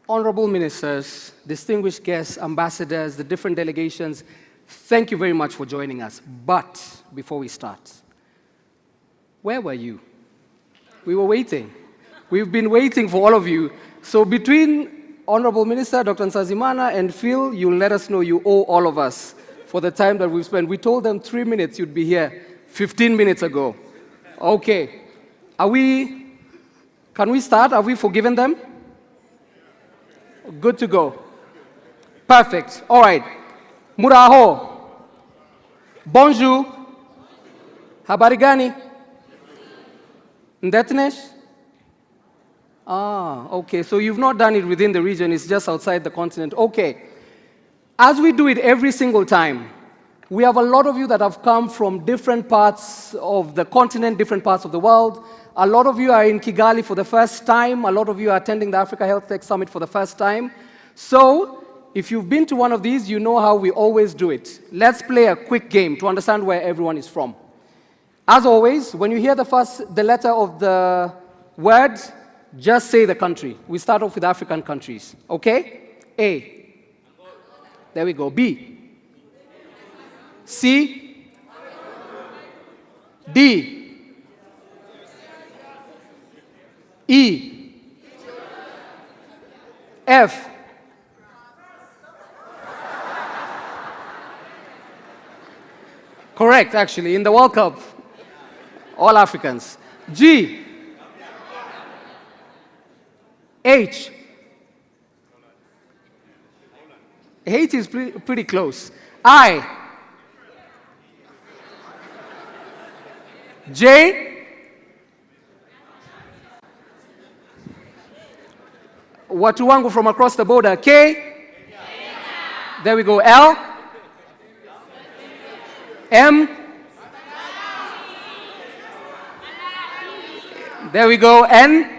Honorable ministers, distinguished guests, ambassadors, the different delegations, thank you very much for joining us. But before we start, where were you? We were waiting. We've been waiting for all of you. So between Honorable Minister Dr. Nsazimana and Phil, you'll let us know you owe all of us for the time that we've spent. We told them 3 minutes you'd be here 15 minutes ago. Okay. Can we start? Have we forgiven them? Good to go. Perfect. All right. Muraho. Bonjour. Habari gani? Ndetnesh? Okay. So you've not done it within the region. It's just outside the continent. Okay. As we do it every single time, we have a lot of you that have come from different parts of the continent, different parts of the world. A lot of you are in Kigali for the first time. A lot of you are attending the Africa HealthTech Summit for the first time. So, if you've been to one of these, you know how we always do it. Let's play a quick game to understand where everyone is from. As always, when you hear the letter of the word, just say the country. We start off with African countries. Okay? A. There we go. B. C. D. E. F. Correct, actually, in the World Cup. All Africans. G. H. H is pretty close. I. J. Watu wangu from across the border. K. There we go. L. M. There we go. N.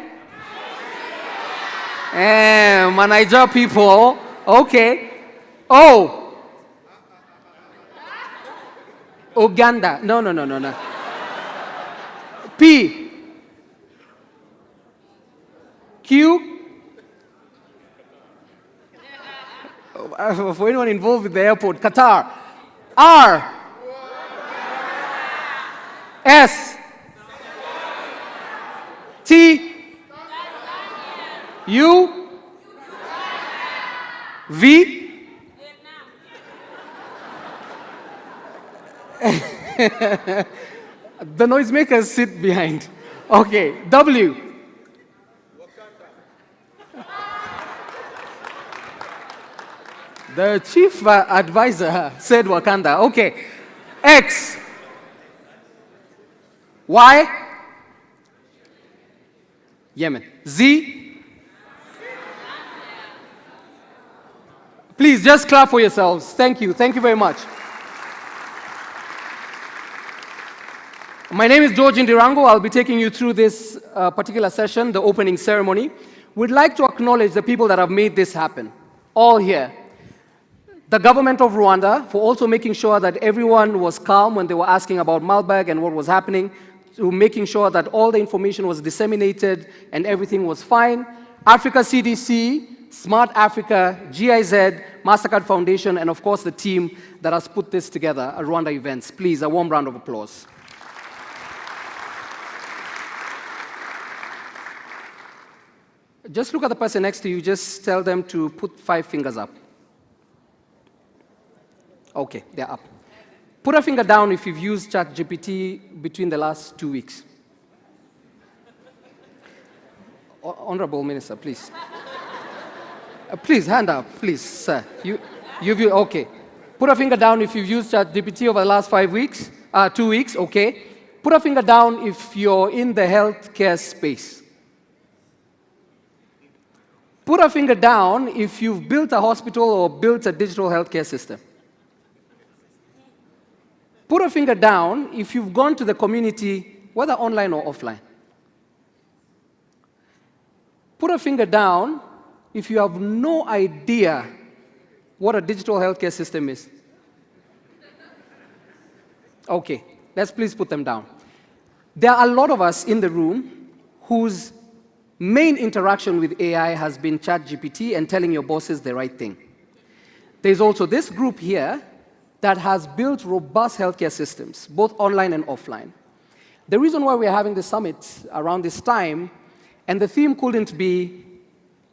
Manager people. Okay. O. Uganda. No. P. Q. For anyone involved with the airport, Qatar. R. S. T. U. V. The noisemakers sit behind. Okay. W. The chief advisor said Wakanda. Okay. X. Y. Yemen. Z. Please just clap for yourselves. Thank you. Thank you very much. My name is George Indirango. I'll be taking you through this particular session, the opening ceremony. We'd like to acknowledge the people that have made this happen. All here. The government of Rwanda for also making sure that everyone was calm when they were asking about Marburg and what was happening, to making sure that all the information was disseminated and everything was fine. Africa CDC, Smart Africa, GIZ, MasterCard Foundation, and of course the team that has put this together at Rwanda Events. Please, a warm round of applause. Just look at the person next to you, just tell them to put 5 fingers up. Okay, they're up. Put a finger down if you've used ChatGPT between the last 2 weeks. Honorable Minister, please. Please, hand up, please, sir. Okay. Put a finger down if you've used ChatGPT over the last 2 weeks, okay. Put a finger down if you're in the healthcare space. Put a finger down if you've built a hospital or built a digital healthcare system. Put a finger down if you've gone to the community, whether online or offline. Put a finger down if you have no idea what a digital healthcare system is. Okay, let's please put them down. There are a lot of us in the room whose main interaction with AI has been ChatGPT and telling your bosses the right thing. There's also this group here that has built robust healthcare systems, both online and offline. The reason why we're having this summit around this time, and the theme couldn't be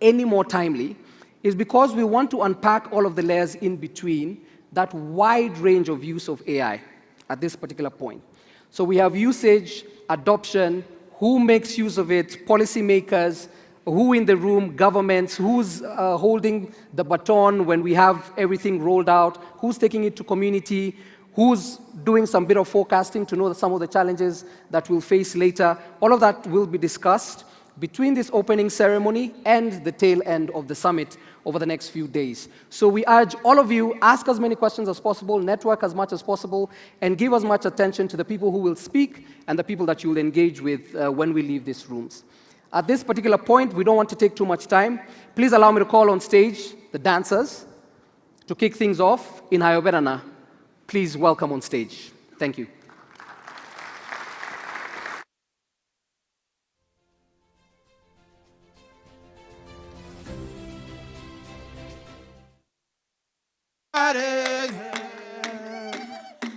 any more timely, is because we want to unpack all of the layers in between that wide range of use of AI at this particular point. So we have usage, adoption, who makes use of it, policymakers, who in the room, governments, who's holding the baton when we have everything rolled out, who's taking it to community, who's doing some bit of forecasting to know some of the challenges that we'll face later. All of that will be discussed between this opening ceremony and the tail end of the summit over the next few days. So we urge all of you, ask as many questions as possible, network as much as possible, and give as much attention to the people who will speak and the people that you will engage with when we leave these rooms. At this particular point, we don't want to take too much time. Please allow me to call on stage the dancers to kick things off. In Hayoberana, please welcome on stage. Thank you.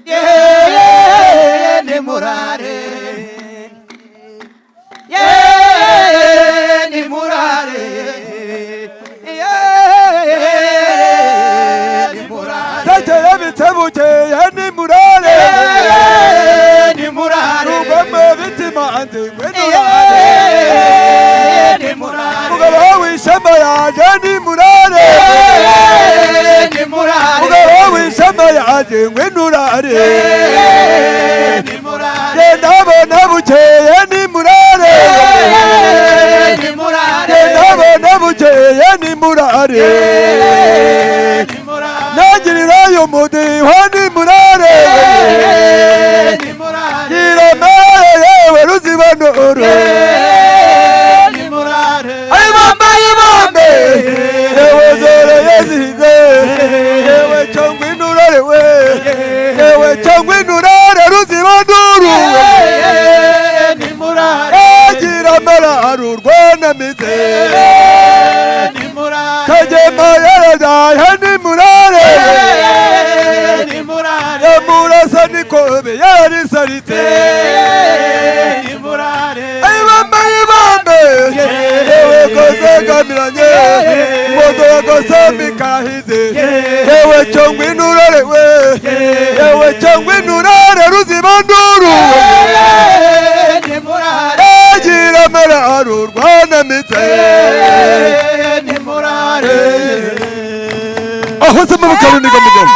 Yeah, ni murare. Yeah, ni murare. Yeah, ni murare. Satya bitabuke ni murare. Ni murare. Rugama bitima ande murare. Ni murare. Mugabo wishamba yaje ni murare. Ni murare. Mugabo wishamba yaje ngwenurare. Ni murare. Nabo nabuke ni murare. Ni murare. Nabo nabuke ni murare. Ni murare. Nagirira yo mudi hani murare. Ni murare. Iramaye weruzibanoro. Ni murare. Ay mama imambe. Ewe zore yezize. Ewe chongwinurare we. Ewe chongwinurare ruzibanoro. Ni murare. Agiramara arurwana mize. Ni murare. Kajema yarada hani murare. Ni murare. Yamurasa nikobe yari sarite. Ni murare. Ay mama imambe. Ewe koze kamiranye. Modo kosambi kahize. Ewe chongwinurare we. Ewe chongwinurare ruzibanduru. Ni murare. Agiramara arurwana mize. Ni murare. Aho sama bakaruni gamugamo.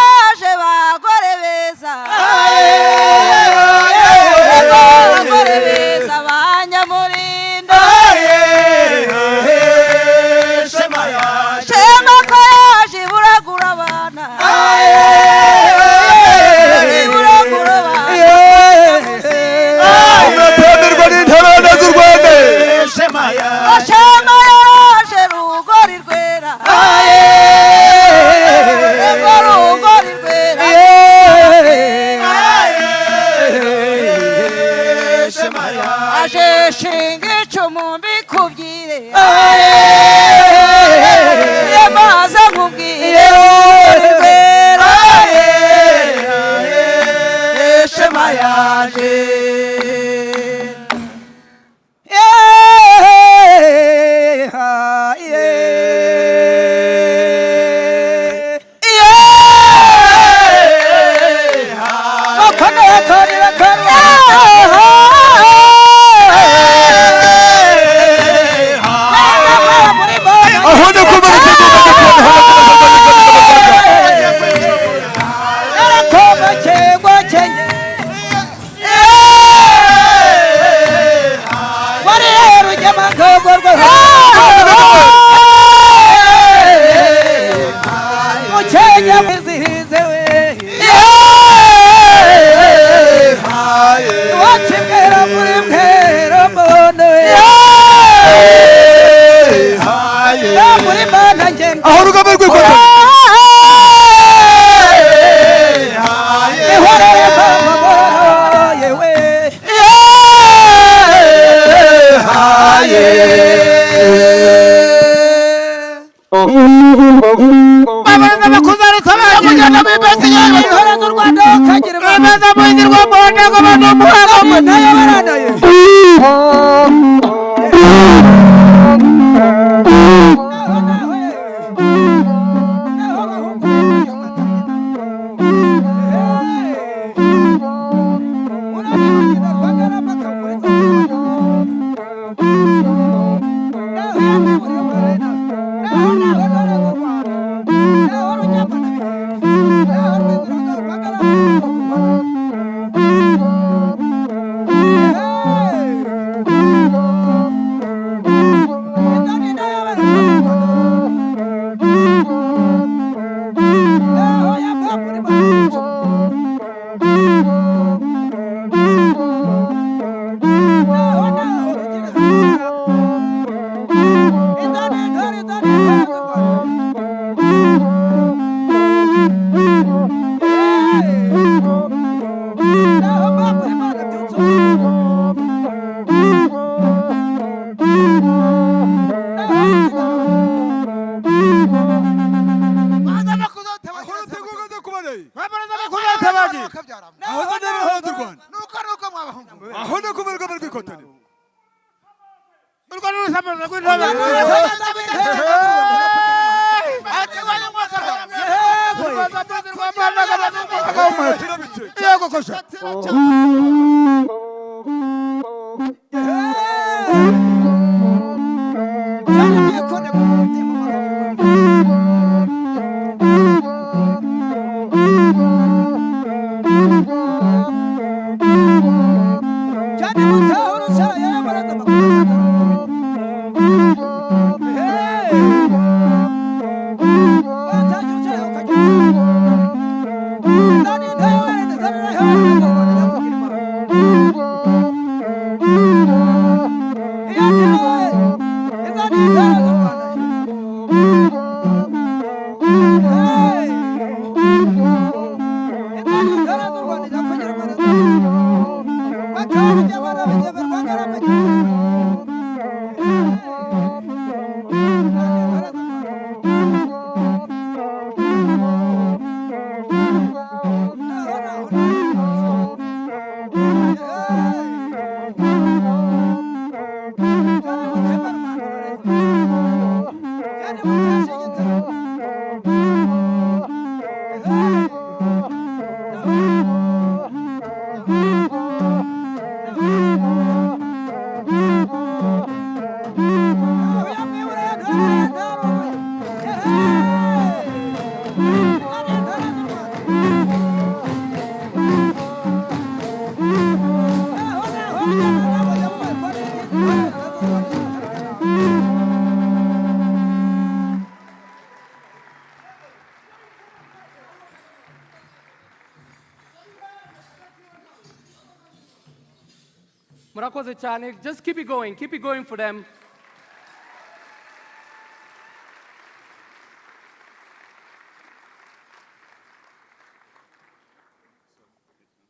Murakoze cyane. Just keep it going for them.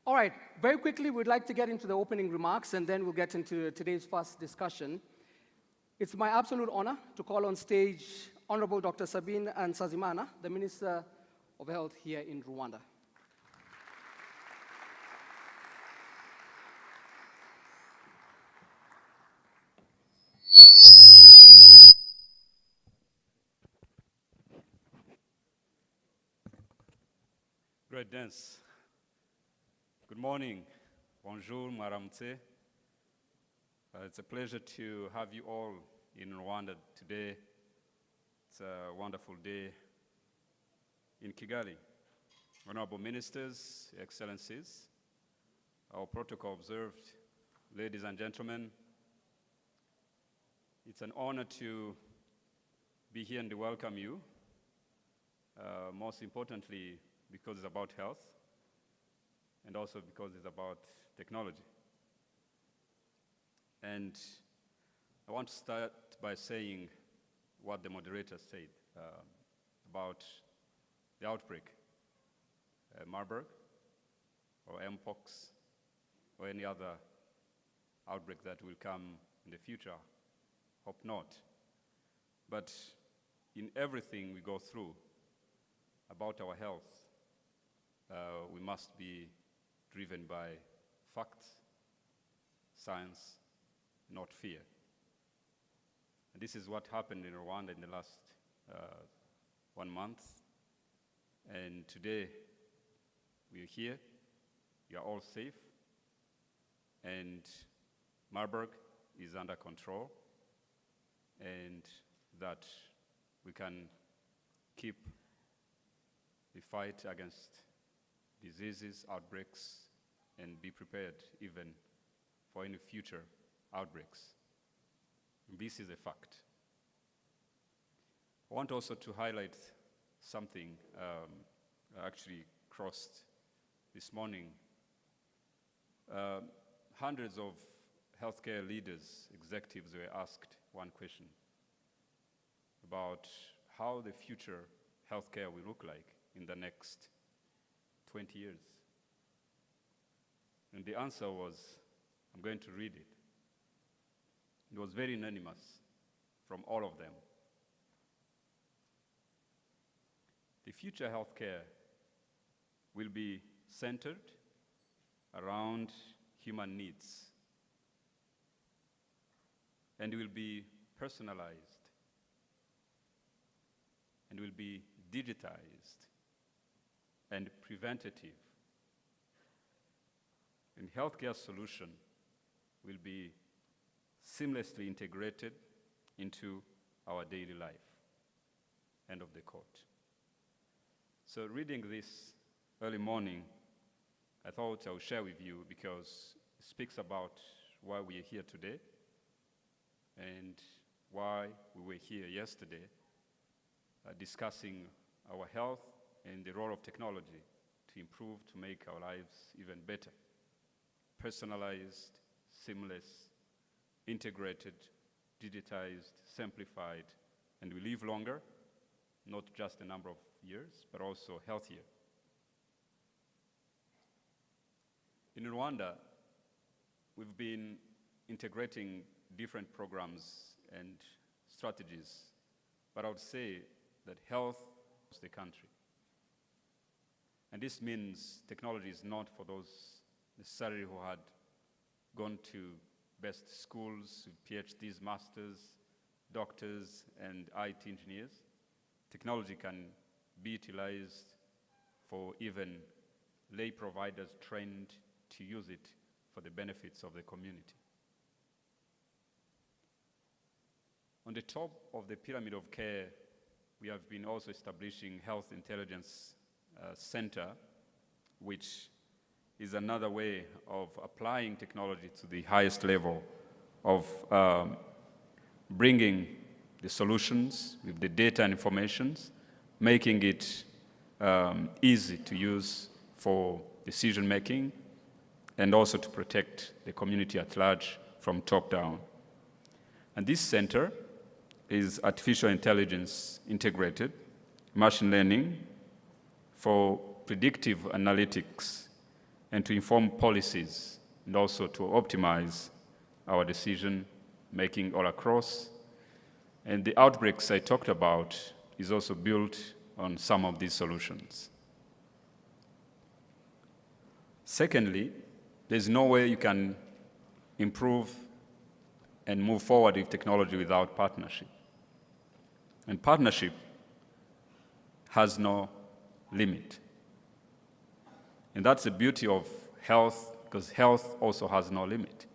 All right, very quickly, we'd like to get into the opening remarks, and then we'll get into today's first discussion. It's my absolute honor to call on stage Honorable Dr. Sabine Nsanzimana, the Minister of Health here in Rwanda. Great dance. Good morning. Bonjour, Maramtse. It's a pleasure to have you all in Rwanda today. It's a wonderful day in Kigali. Honorable Ministers, Excellencies, our protocol observed, ladies and gentlemen, it's an honor to be here and to welcome you. Most importantly, because it's about health, and also because it's about technology. And I want to start by saying what the moderator said about the outbreak, Marburg, or Mpox, or any other outbreak that will come in the future. Hope not. But in everything we go through about our health, we must be driven by facts, science, not fear. And this is what happened in Rwanda in the last 1 month. And today, we are here, we are all safe, and Marburg is under control, and that we can keep the fight against diseases, outbreaks, and be prepared even for any future outbreaks. And this is a fact. I want also to highlight something I actually crossed this morning. Hundreds of healthcare leaders, executives were asked one question about how the future healthcare will look like in the next 20 years. And the answer was, I'm going to read it. It was very unanimous from all of them. The future healthcare will be centered around human needs, and will be personalized, and will be digitized and preventative. And healthcare solution will be seamlessly integrated into our daily life. End of the quote. So reading this early morning, I thought I would share with you because it speaks about why we are here today and why we were here yesterday discussing our health and the role of technology to improve, to make our lives even better. Personalized, seamless, integrated, digitized, simplified, and we live longer, not just a number of years, but also healthier. In Rwanda, we've been integrating different programs and strategies, but I would say that health is the country. And this means technology is not for those necessarily who had gone to best schools, PhDs, masters, doctors, and IT engineers. Technology can be utilized for even lay providers trained to use it for the benefits of the community. On the top of the pyramid of care, we have been also establishing Health Intelligence Center, which is another way of applying technology to the highest level of bringing the solutions with the data and informations, making it easy to use for decision making, and also to protect the community at large from top down. And this center is artificial intelligence integrated, machine learning for predictive analytics and to inform policies and also to optimize our decision making all across. And the outbreaks I talked about is also built on some of these solutions. Secondly, there's no way you can improve and move forward with technology without partnership. And partnership has no limit. And that's the beauty of health, because health also has no limit.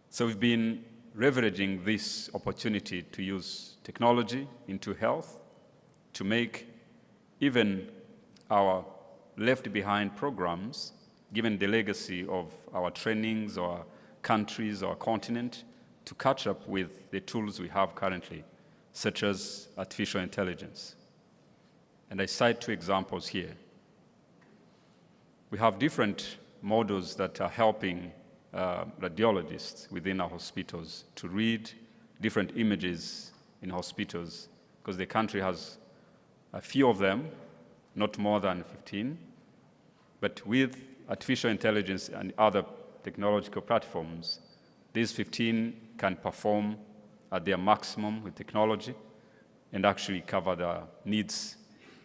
So we've been leveraging this opportunity to use technology into health to make even our left behind programs, given the legacy of our trainings, our countries, our continent, to catch up with the tools we have currently, such as artificial intelligence. And I cite two examples here. We have different models that are helping radiologists within our hospitals to read different images in hospitals, because the country has a few of them, not more than 15. But with artificial intelligence and other technological platforms, these 15 can perform at their maximum with technology and actually cover the needs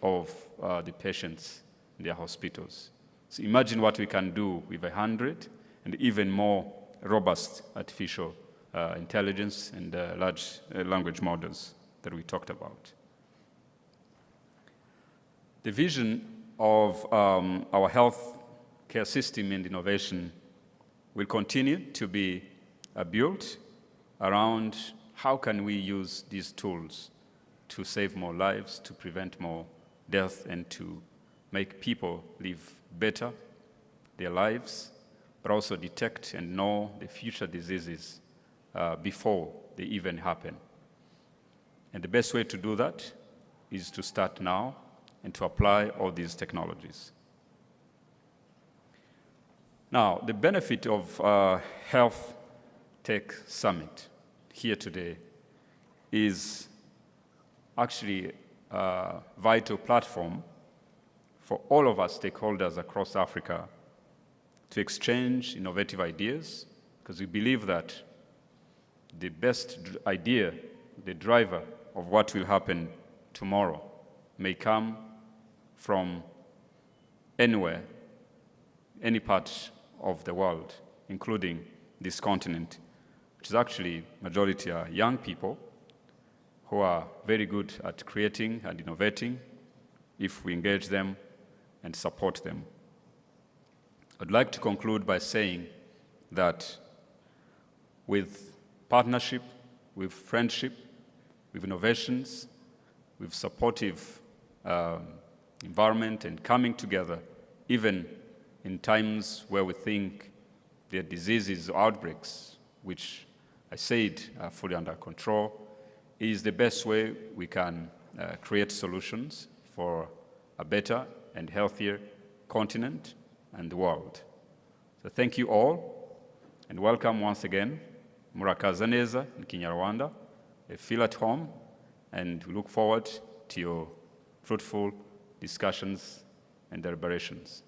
of the patients in their hospitals. So imagine what we can do with 100 and even more robust artificial intelligence and large language models that we talked about. The vision of our health care system and innovation will continue to be built around how can we use these tools to save more lives, to prevent more death, and to make people live better their lives, but also detect and know the future diseases before they even happen. And the best way to do that is to start now and to apply all these technologies. Now, the benefit of HealthTech Summit here today is actually a vital platform for all of us stakeholders across Africa to exchange innovative ideas, because we believe that the best idea, the driver of what will happen tomorrow, may come from anywhere, any part of the world, including this continent, which is actually majority are young people who are very good at creating and innovating if we engage them and support them. I'd like to conclude by saying that with partnership, with friendship, with innovations, with supportive environment and coming together, even in times where we think there are diseases or outbreaks, which I said are fully under control, is the best way we can create solutions for a better and healthier continent and the world. So thank you all, and welcome once again. Murakaza neza in Kinyarwanda. Feel at home, and we look forward to your fruitful discussions and deliberations.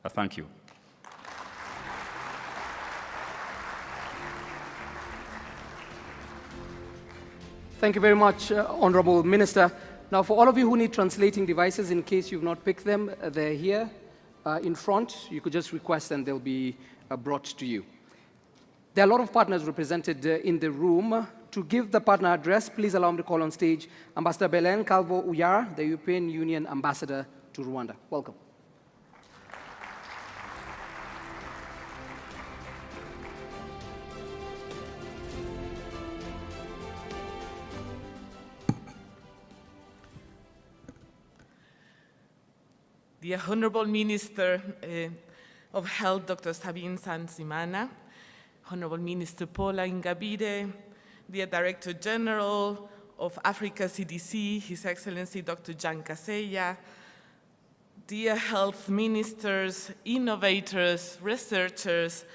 Thank you. Thank you very much, Honorable Minister. Now, for all of you who need translating devices, in case you've not picked them, they're here in front. You could just request and they'll be brought to you. There are a lot of partners represented in the room. To give the partner address, please allow me to call on stage Ambassador Belen Calvo Uyara, the European Union Ambassador to Rwanda. Welcome. The Honorable Minister of Health, Dr. Sabin Nsanzimana, Honorable Minister Paula Ingabire, the Director General of Africa CDC, His Excellency Dr. Jan Kaseya, dear health ministers, innovators, researchers,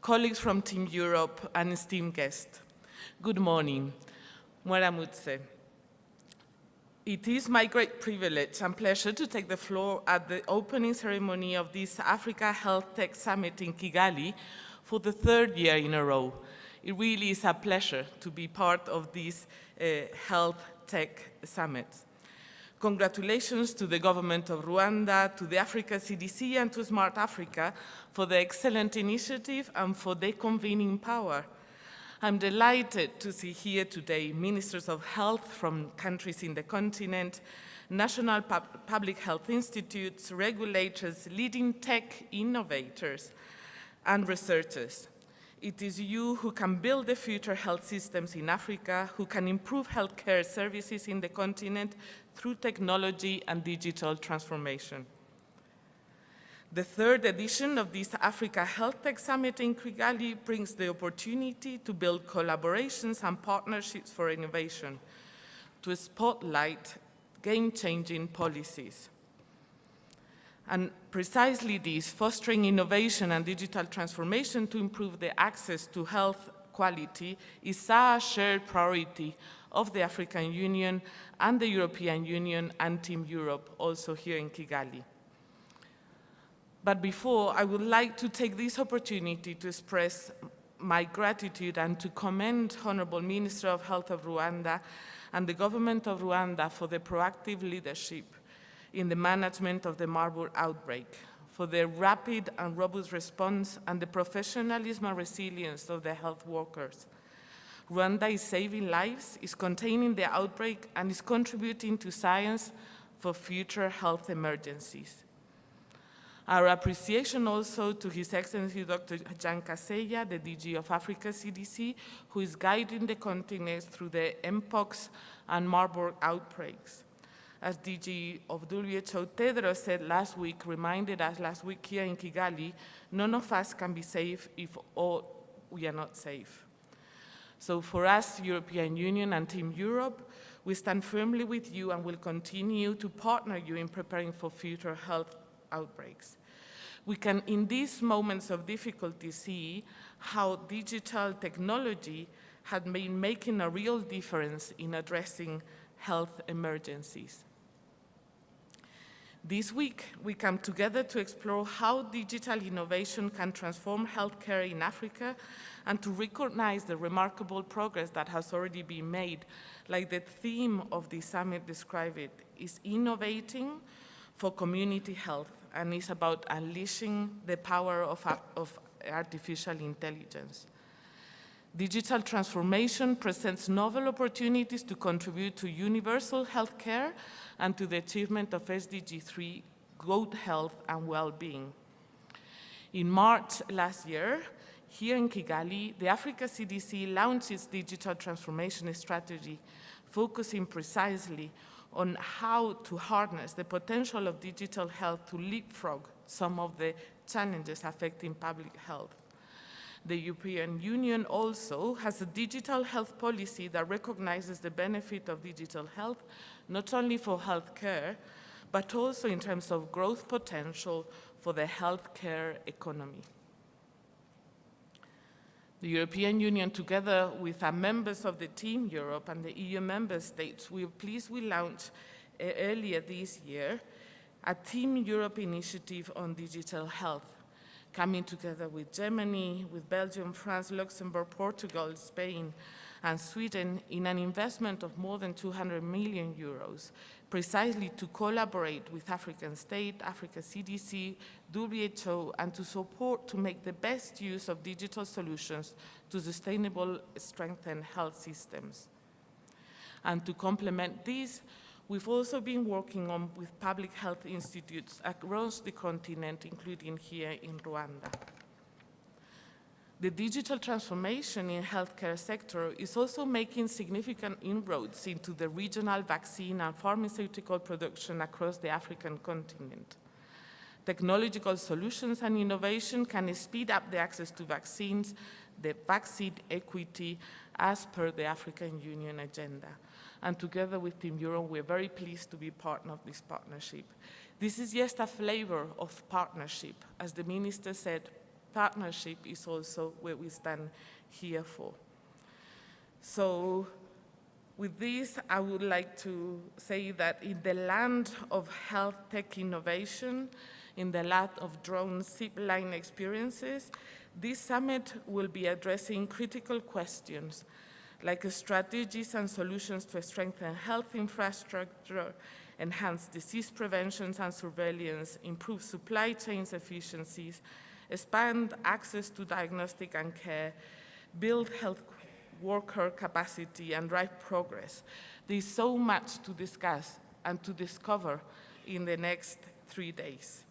colleagues from Team Europe, and esteemed guests. Good morning. Mwaramutse. It is my great privilege and pleasure to take the floor at the opening ceremony of this Africa Health Tech Summit in Kigali for the third year in a row. It really is a pleasure to be part of this Health Tech Summit. Congratulations to the government of Rwanda, to the Africa CDC, and to Smart Africa for the excellent initiative and for their convening power. I'm delighted to see here today ministers of health from countries in the continent, national public health institutes, regulators, leading tech innovators, and researchers. It is you who can build the future health systems in Africa, who can improve healthcare services in the continent through technology and digital transformation. The third edition of this Africa Health Tech Summit in Kigali brings the opportunity to build collaborations and partnerships for innovation, to spotlight game-changing policies. And precisely this, fostering innovation and digital transformation to improve the access to health quality, is a shared priority of the African Union and the European Union and Team Europe, also here in Kigali. But before, I would like to take this opportunity to express my gratitude and to commend Honorable Minister of Health of Rwanda and the government of Rwanda for the proactive leadership in the management of the Marburg outbreak, for the rapid and robust response and the professionalism and resilience of the health workers. Rwanda is saving lives, is containing the outbreak, and is contributing to science for future health emergencies. Our appreciation also to His Excellency Dr. Jean Kaseya, the DG of Africa CDC, who is guiding the continent through the Mpox and Marburg outbreaks. As DG of WHO, Tedros said last week, reminded us last week here in Kigali, none of us can be safe if all we are not safe. So for us, European Union and Team Europe, we stand firmly with you and will continue to partner you in preparing for future health outbreaks. We can, in these moments of difficulty, see how digital technology had been making a real difference in addressing health emergencies. This week, we come together to explore how digital innovation can transform healthcare in Africa and to recognize the remarkable progress that has already been made. Like the theme of the summit described it, is innovating for community health, and is about unleashing the power of artificial intelligence. Digital transformation presents novel opportunities to contribute to universal health care and to the achievement of SDG 3, good health and well-being. In March last year, here in Kigali, the Africa CDC launched its digital transformation strategy, focusing precisely on how to harness the potential of digital health to leapfrog some of the challenges affecting public health. The European Union also has a digital health policy that recognizes the benefit of digital health, not only for healthcare, but also in terms of growth potential for the healthcare economy. The European Union, together with our members of the Team Europe and the EU member states, we are pleased we launched earlier this year a Team Europe initiative on digital health, coming together with Germany, with Belgium, France, Luxembourg, Portugal, Spain, and Sweden in an investment of more than 200 million euros, precisely to collaborate with African State, Africa CDC, WHO, and to support to make the best use of digital solutions to sustainable strengthen health systems. And to complement this, we've also been working on with public health institutes across the continent, including here in Rwanda. The digital transformation in healthcare sector is also making significant inroads into the regional vaccine and pharmaceutical production across the African continent. Technological solutions and innovation can speed up the access to vaccines, the vaccine equity, as per the African Union agenda. And together with Team Europe, we're very pleased to be part of this partnership. This is just a flavor of partnership. As the minister said, partnership is also where we stand here for. So with this, I would like to say that in the land of health tech innovation, in the land of drone zipline experiences, this summit will be addressing critical questions like strategies and solutions to strengthen health infrastructure, enhance disease prevention and surveillance, improve supply chains efficiencies, expand access to diagnostic and care, build health worker capacity, and drive progress. There's so much to discuss and to discover in the next 3 days.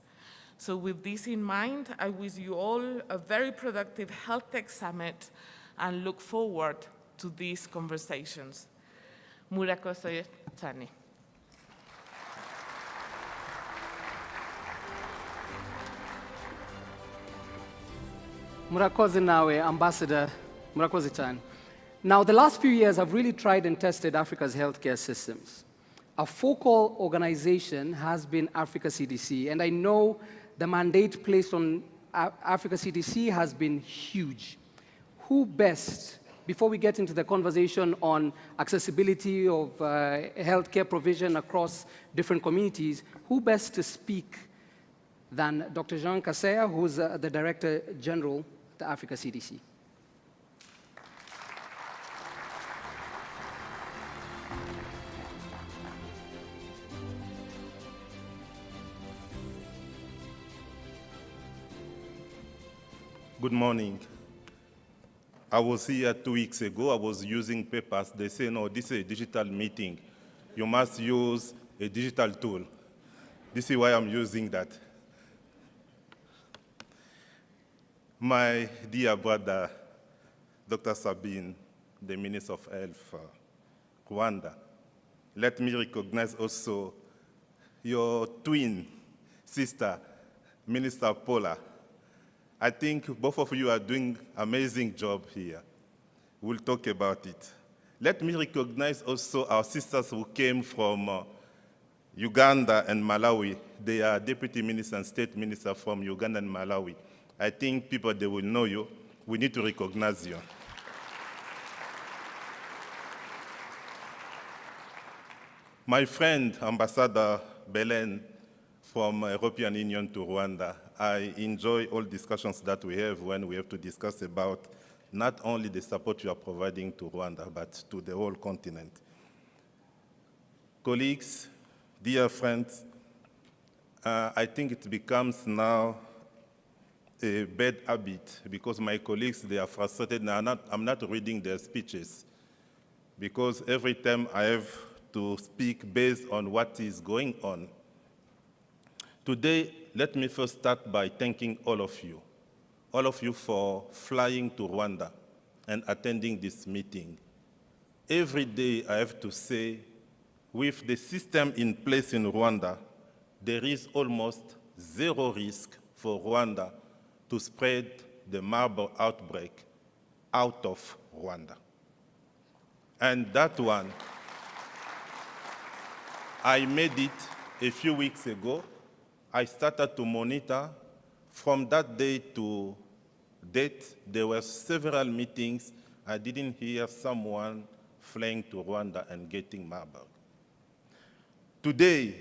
So with this in mind, I wish you all a very productive HealthTech Summit and look forward to these conversations. Murakoze Tani. Murakoze Nawe, Ambassador Murakoze Chan. Now, the last few years have really tried and tested Africa's healthcare systems. A focal organization has been Africa CDC, and I know the mandate placed on Africa CDC has been huge. Who best, before we get into the conversation on accessibility of healthcare provision across different communities, who best to speak than Dr. Jean Kaseya, who's the Director General at the Africa CDC? Good morning. I was here 2 weeks ago. I was using papers. They say, no, this is a digital meeting. You must use a digital tool. This is why I'm using that. My dear brother, Dr. Sabin, the Minister of Health, Rwanda, let me recognize also your twin sister, Minister Paula. I think both of you are doing an amazing job here. We'll talk about it. Let me recognize also our sisters who came from Uganda and Malawi. They are deputy minister and state minister from Uganda and Malawi. I think people, they will know you. We need to recognize you. My friend, Ambassador Belen from European Union to Rwanda, I enjoy all discussions that we have when we have to discuss about not only the support you are providing to Rwanda, but to the whole continent. Colleagues, dear friends, I think it becomes now a bad habit because my colleagues, they are frustrated. Now, I'm not reading their speeches because every time I have to speak based on what is going on. Today, let me first start by thanking all of you for flying to Rwanda and attending this meeting. Every day, I have to say, with the system in place in Rwanda, there is almost zero risk for Rwanda to spread the Marburg outbreak out of Rwanda. And that one, I made it a few weeks ago. I started to monitor. From that day to date, there were several meetings. I didn't hear someone flying to Rwanda and getting Marburg. Today,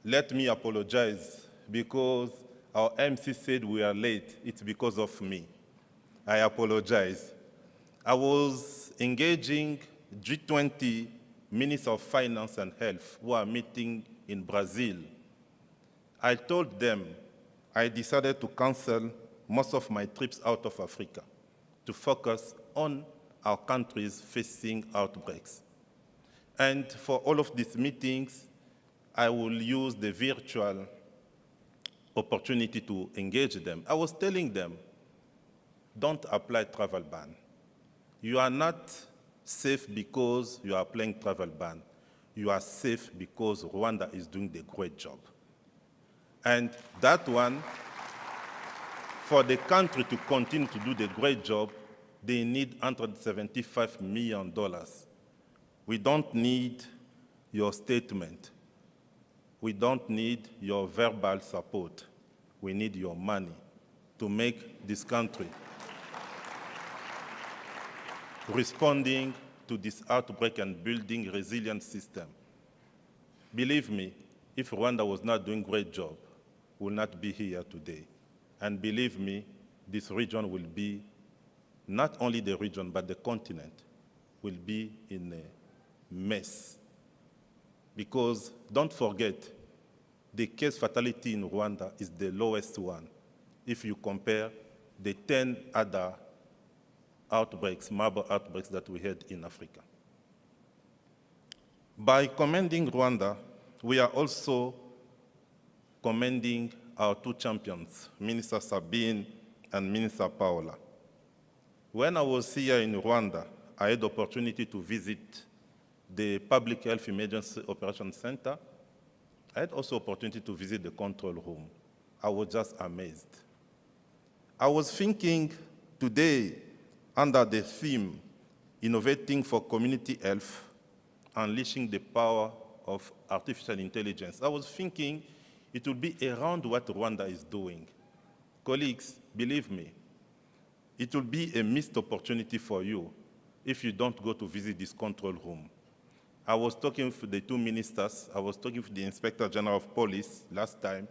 let me apologize because our MC said we are late. It's because of me. I apologize. I was engaging G20 Ministers of Finance and Health who are meeting in Brazil. I told them I decided to cancel most of my trips out of Africa to focus on our countries facing outbreaks. And for all of these meetings, I will use the virtual opportunity to engage them. I was telling them, don't apply travel ban. You are not safe because you are applying travel ban. You are safe because Rwanda is doing the great job. And that one, for the country to continue to do the great job, they need $175 million. We don't need your statement. We don't need your verbal support. We need your money to make this country responding to this outbreak and building a resilient system. Believe me, if Rwanda was not doing a great job, we will not be here today. And believe me, this region will be, not only the region, but the continent will be in a mess. Because don't forget, the case fatality in Rwanda is the lowest one if you compare the 10 other outbreaks, Marburg outbreaks that we had in Africa. By commending Rwanda, we are also commending our two champions, Minister Sabin and Minister Paola. When I was here in Rwanda, I had the opportunity to visit the Public Health Emergency Operations Center. I had also opportunity to visit the control room. I was just amazed. I was thinking today, under the theme, Innovating for Community Health, Unleashing the Power of Artificial Intelligence, I was thinking it would be around what Rwanda is doing. Colleagues, believe me, it will be a missed opportunity for you if you don't go to visit this control room. I was talking with the two ministers, I was talking with the Inspector General of Police last time,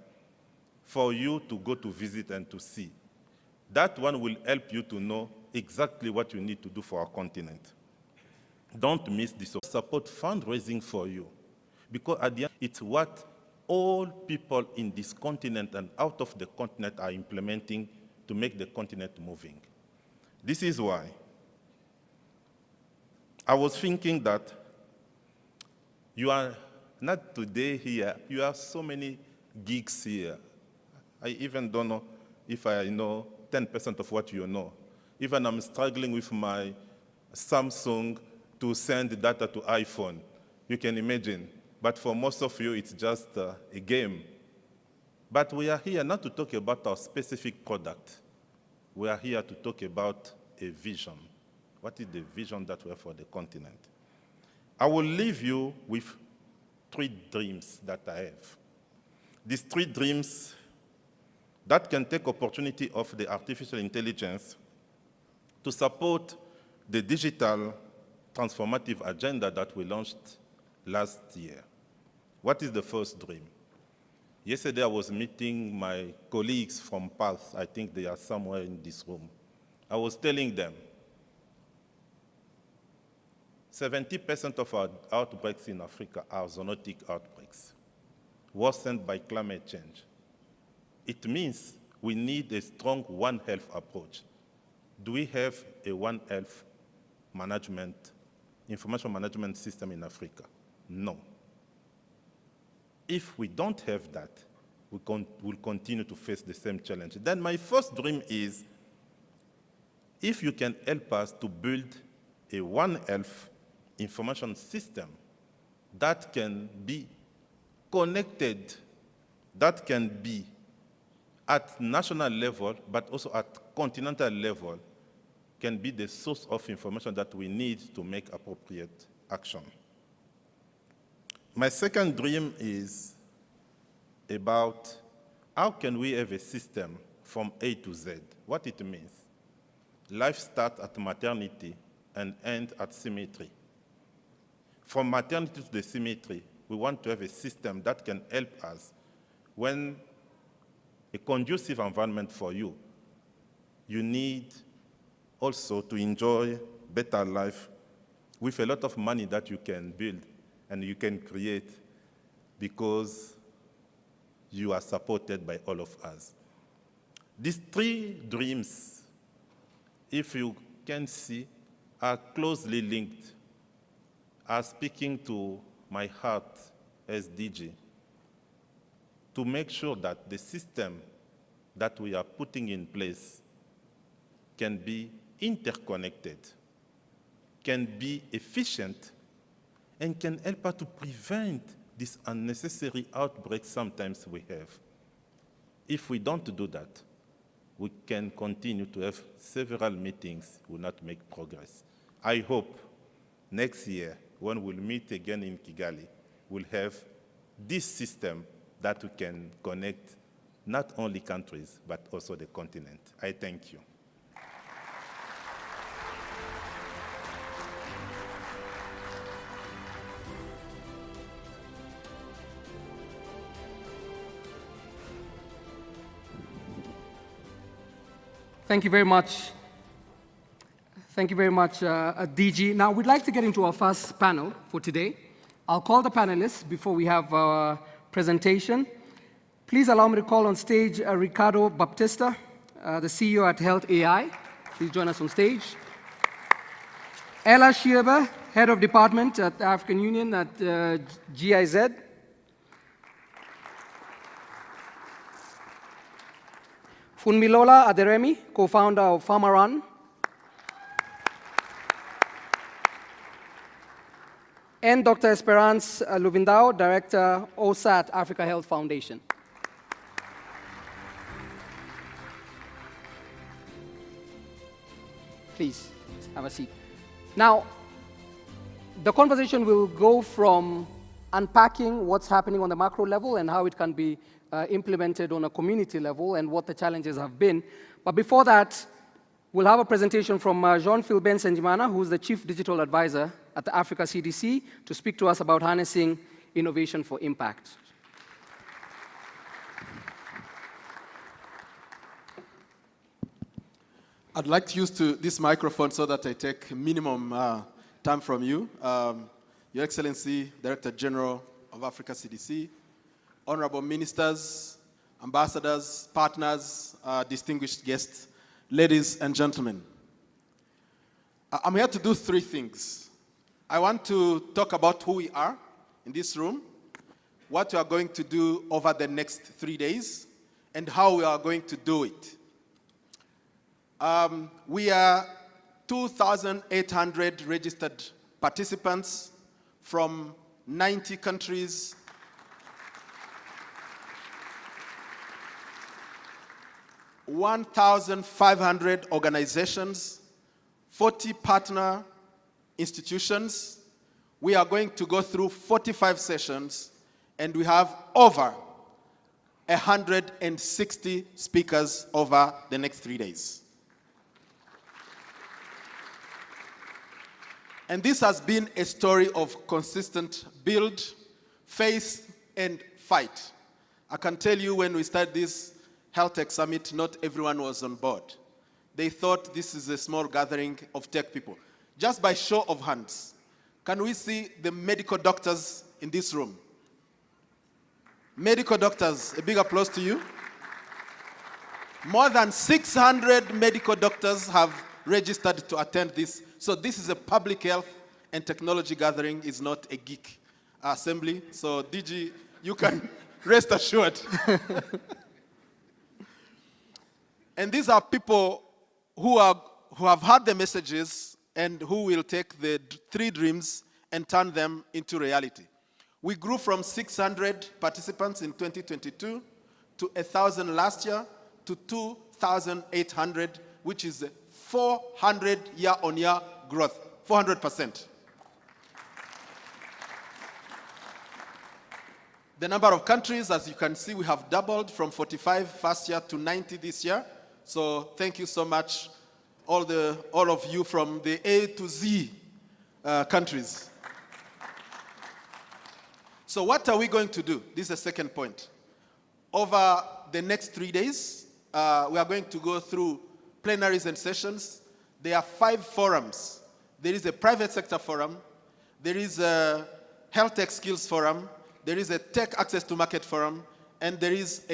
for you to go to visit and to see. That one will help you to know exactly what you need to do for our continent. Don't miss this. Support fundraising for you, because at the end, it's what all people in this continent and out of the continent are implementing to make the continent moving. This is why I was thinking that you are not today here, you have so many geeks here. I even don't know if I know 10% of what you know. Even I'm struggling with my Samsung to send data to iPhone. You can imagine. But for most of you, it's just a game. But we are here not to talk about our specific product. We are here to talk about a vision. What is the vision that we have for the continent? I will leave you with 3 dreams that I have. These 3 dreams that can take opportunity of the artificial intelligence to support the digital transformative agenda that we launched last year. What is the first dream? Yesterday I was meeting my colleagues from PATH. I think they are somewhere in this room. I was telling them 70% of our outbreaks in Africa are zoonotic outbreaks, worsened by climate change. It means we need a strong One Health approach. Do we have a One Health information management system in Africa? No. If we don't have that, we'll continue to face the same challenge. Then my first dream is, if you can help us to build a One Health information system that can be connected, that can be at national level, but also at continental level, can be the source of information that we need to make appropriate action. My second dream is about how can we have a system from A to Z, what it means. Life starts at maternity and ends at symmetry. From maternity to the symmetry, we want to have a system that can help us when a conducive environment for you. You need also to enjoy better life with a lot of money that you can build and you can create because you are supported by all of us. These 3 dreams, if you can see, are closely linked, are speaking to my heart as DG, to make sure that the system that we are putting in place can be interconnected, can be efficient, and can help us to prevent this unnecessary outbreak sometimes we have. If we don't do that, we can continue to have several meetings, will not make progress. I hope next year, when we'll meet again in Kigali, we'll have this system that we can connect not only countries, but also the continent. I thank you. Thank you very much. Thank you very much, DG. Now, we'd like to get into our first panel for today. I'll call the panelists before we have our presentation. Please allow me to call on stage Ricardo Baptista, the CEO at Health AI. Please join us on stage. Ella Shierber, Head of Department at the African Union at GIZ. Funmilola Aderemi, co-founder of Pharmarun. And Dr. Esperance Luvindao, Director, OSAT, Africa Health Foundation. Please, have a seat. Now, the conversation will go from unpacking what's happening on the macro level and how it can be implemented on a community level and what the challenges have been. But before that, we'll have a presentation from Jean-Philbert Nsengimana, who's the Chief Digital Advisor at the Africa CDC, to speak to us about harnessing innovation for impact. I'd like to use this microphone so that I take minimum time from you. Your Excellency, Director General of Africa CDC, honorable ministers, ambassadors, partners, distinguished guests, ladies and gentlemen. I'm here to do three things. I want to talk about who we are in this room, what we are going to do over the next 3 days, and how we are going to do it. We are 2,800 registered participants from 90 countries, 1,500 organizations, 40 partner institutions. We are going to go through 45 sessions, and we have over 160 speakers over the next 3 days. And this has been a story of consistent build, faith, and fight. I can tell you when we started this HealthTech Summit, not everyone was on board. They thought this is a small gathering of tech people. Just by show of hands, can we see the medical doctors in this room? Medical doctors, a big applause to you. More than 600 medical doctors have registered to attend this. So this is a public health and technology gathering, is not a geek assembly. So DG, you can rest assured. And these are people who have heard the messages and who will take the 3 dreams and turn them into reality. We grew from 600 participants in 2022 to 1,000 last year to 2,800, which is a 400 year-on-year growth, 400%. The number of countries, as you can see, we have doubled from 45 last year to 90 this year. So thank you so much, all of you from the A to Z countries. So what are we going to do? This is the second point. Over the next 3 days, we are going to go through plenaries and sessions. There are 5 forums. There is a private sector forum. There is a health tech skills forum. There is a tech access to market forum. And there is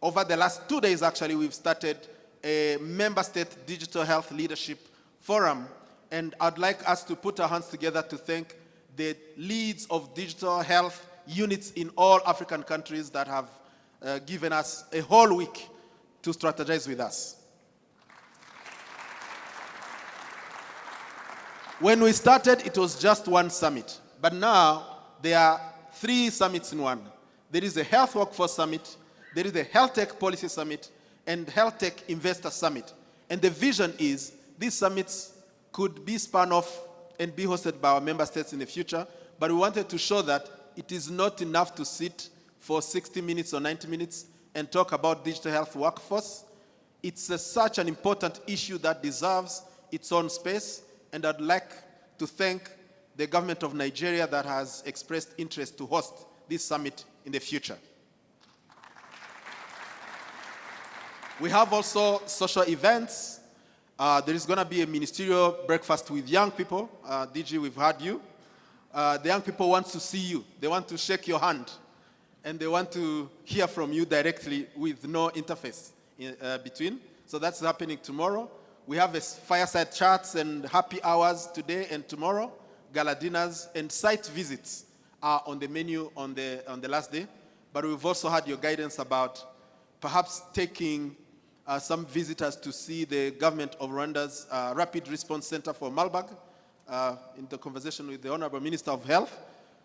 over the last 2 days, actually, we've started a member state digital health leadership forum. And I'd like us to put our hands together to thank the leads of digital health units in all African countries that have given us a whole week to strategize with us. When we started, it was just one summit. But now, there are 3 summits in one. There is a Health Workforce Summit, there is a Health Tech Policy Summit, and Health Tech Investor Summit. And the vision is these summits could be spun off and be hosted by our member states in the future, but we wanted to show that it is not enough to sit for 60 minutes or 90 minutes and talk about digital health workforce. It's such an important issue that deserves its own space, and I'd like to thank the government of Nigeria that has expressed interest to host this summit in the future. We have also social events. There is going to be a ministerial breakfast with young people. DG, we've heard you. The young people want to see you. They want to shake your hand. And they want to hear from you directly with no interface between. So that's happening tomorrow. We have a fireside chats and happy hours today and tomorrow. Gala dinners and site visits are on the menu on the last day. But we've also had your guidance about perhaps taking some visitors to see the government of Rwanda's Rapid Response Center for Marburg in the conversation with the Honorable Minister of Health.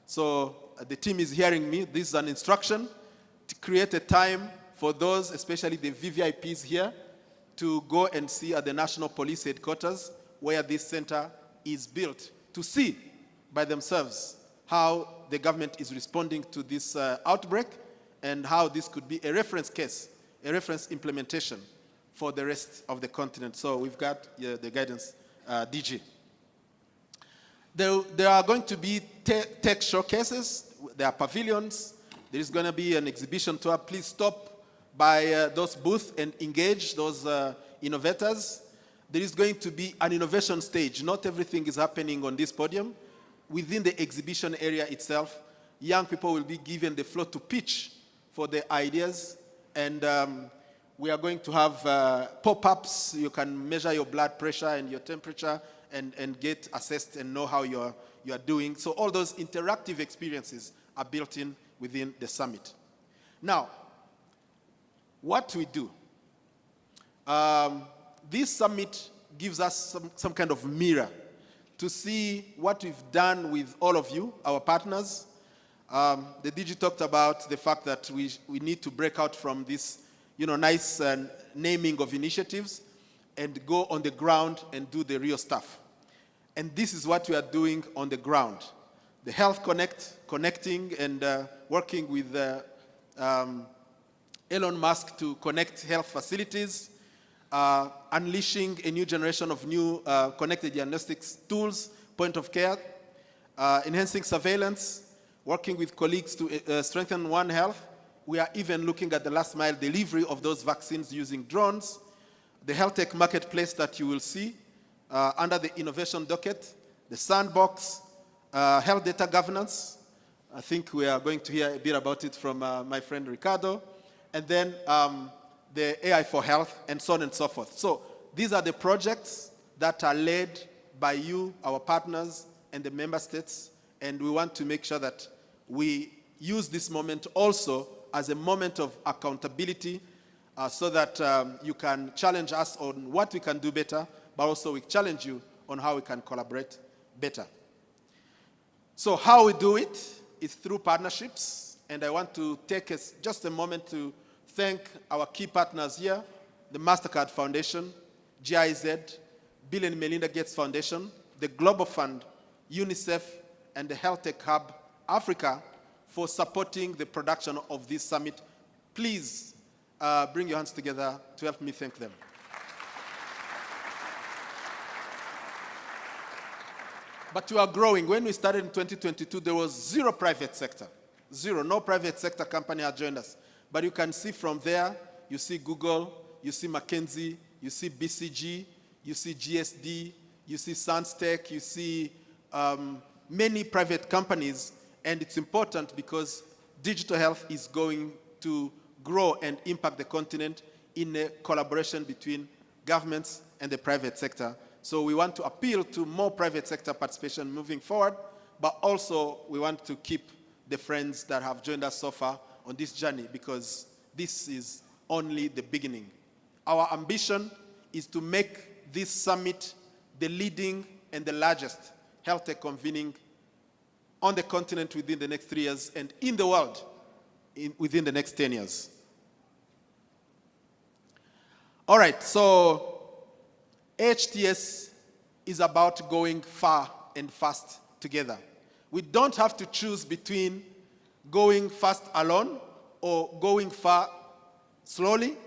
So the team is hearing me. This is an instruction to create a time for those, especially the VVIPs here, to go and see at the National Police Headquarters where this center is built, to see by themselves how the government is responding to this outbreak and how this could be a reference case, a reference implementation for the rest of the continent. So we've got the guidance, DG. There are going to be tech showcases. There are pavilions. There is going to be an exhibition tour. Please stop by those booths and engage those innovators. There is going to be an innovation stage. Not everything is happening on this podium. Within the exhibition area itself, young people will be given the floor to pitch for the ideas And we are going to have pop-ups. You can measure your blood pressure and your temperature and get assessed and know how you are doing. So all those interactive experiences are built in within the summit. Now, what we do. This summit gives us some kind of mirror to see what we've done with all of you, our partners. The DG talked about the fact that we need to break out from this, nice naming of initiatives and go on the ground and do the real stuff. And this is what we are doing on the ground. The Health Connect, connecting and working with Elon Musk to connect health facilities, unleashing a new generation of new connected diagnostics tools, point of care, enhancing surveillance, working with colleagues to strengthen One Health. We are even looking at the last mile delivery of those vaccines using drones. The HealthTech marketplace that you will see under the innovation docket, the sandbox, health data governance. I think we are going to hear a bit about it from my friend Ricardo. And then the AI for health, and so on and so forth. So these are the projects that are led by you, our partners, and the member states. And we want to make sure that we use this moment also as a moment of accountability so that you can challenge us on what we can do better, but also we challenge you on how we can collaborate better. So how we do it is through partnerships. And I want to take just a moment to thank our key partners here, the MasterCard Foundation, GIZ, Bill and Melinda Gates Foundation, the Global Fund, UNICEF, and the HealthTech Hub Africa for supporting the production of this summit. Please bring your hands together to help me thank them. But you are growing. When we started in 2022, there was zero private sector. Zero. No private sector company had joined us. But you can see from there, you see Google, you see McKinsey, you see BCG, you see GSD, you see SansTech, you see many private companies. And it's important because digital health is going to grow and impact the continent in a collaboration between governments and the private sector. So we want to appeal to more private sector participation moving forward, but also we want to keep the friends that have joined us so far on this journey because this is only the beginning. Our ambition is to make this summit the leading and the largest health tech convening on the continent within the next 3 years and in the world within the next 10 years. All right, so HTS is about going far and fast together. We don't have to choose between going fast alone or going far slowly.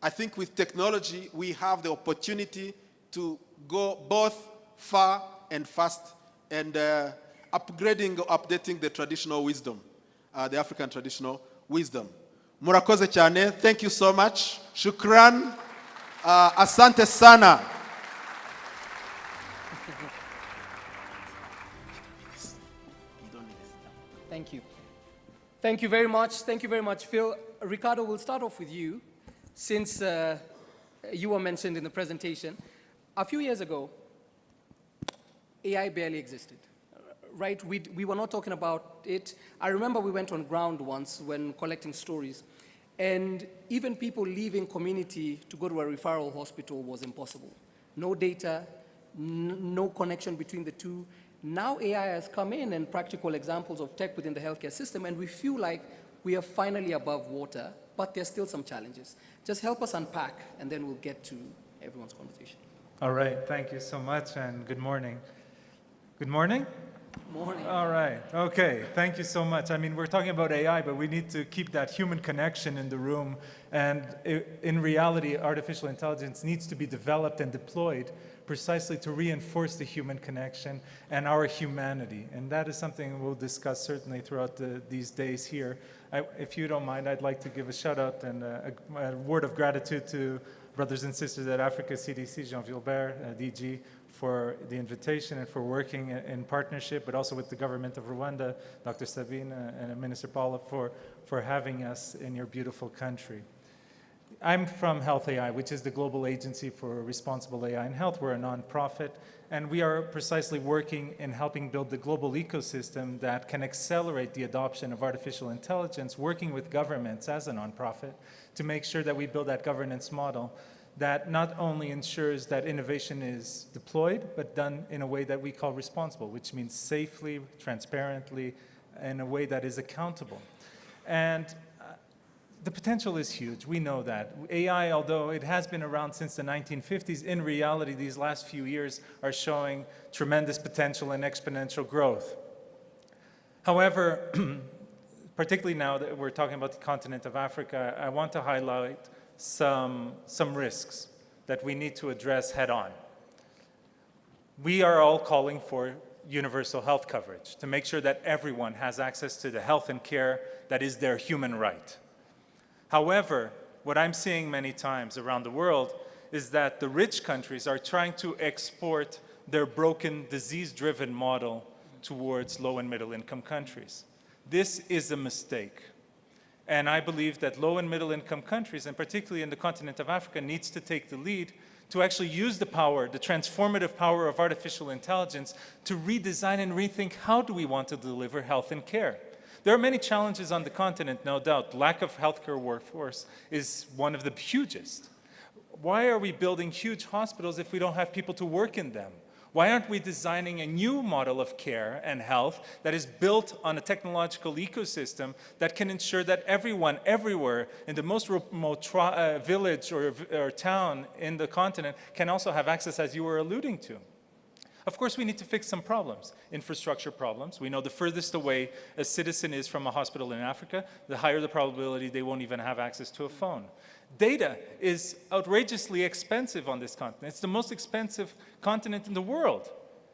I think with technology, we have the opportunity to go both far and fast and upgrading or updating the traditional wisdom, the African traditional wisdom. Murakoze cyane, thank you so much. Shukran, asante sana. Thank you. Thank you very much. Thank you very much, Phil. Ricardo, we'll start off with you, since you were mentioned in the presentation. A few years ago, AI barely existed, right? We were not talking about it. I remember we went on ground once when collecting stories, and even people leaving community to go to a referral hospital was impossible. No data, no connection between the two. Now AI has come in and practical examples of tech within the healthcare system, and we feel like we are finally above water, but there's still some challenges. Just help us unpack, and then we'll get to everyone's conversation. All right, thank you so much, and good morning. Good morning? Morning. All right, okay, thank you so much. I mean, we're talking about AI, but we need to keep that human connection in the room, and in reality, artificial intelligence needs to be developed and deployed precisely to reinforce the human connection and our humanity. And that is something we'll discuss certainly throughout these days here. If you don't mind, I'd like to give a shout out and a word of gratitude to brothers and sisters at Africa CDC, Jean Gilbert, DG, for the invitation and for working in partnership, but also with the government of Rwanda, Dr. Sabine and Minister Paula, for having us in your beautiful country. I'm from Health AI, which is the global agency for responsible AI in health. We're a nonprofit, and we are precisely working in helping build the global ecosystem that can accelerate the adoption of artificial intelligence, working with governments as a nonprofit to make sure that we build that governance model that not only ensures that innovation is deployed, but done in a way that we call responsible, which means safely, transparently, in a way that is accountable. And the potential is huge. We know that. AI, although it has been around since the 1950s, in reality, these last few years are showing tremendous potential and exponential growth. However, particularly now that we're talking about the continent of Africa, I want to highlight some risks that we need to address head on. We are all calling for universal health coverage to make sure that everyone has access to the health and care that is their human right. However, what I'm seeing many times around the world is that the rich countries are trying to export their broken, disease-driven model towards low and middle income countries. This is a mistake. And I believe that low and middle income countries, and particularly in the continent of Africa, needs to take the lead to actually use the power, the transformative power of artificial intelligence to redesign and rethink how do we want to deliver health and care. There are many challenges on the continent, no doubt. Lack of healthcare workforce is one of the hugest. Why are we building huge hospitals if we don't have people to work in them? Why aren't we designing a new model of care and health that is built on a technological ecosystem that can ensure that everyone, everywhere, in the most remote village or town in the continent can also have access, as you were alluding to? Of course, we need to fix some problems, infrastructure problems. We know the furthest away a citizen is from a hospital in Africa, the higher the probability they won't even have access to a phone. Data is outrageously expensive on this continent. It's the most expensive continent in the world.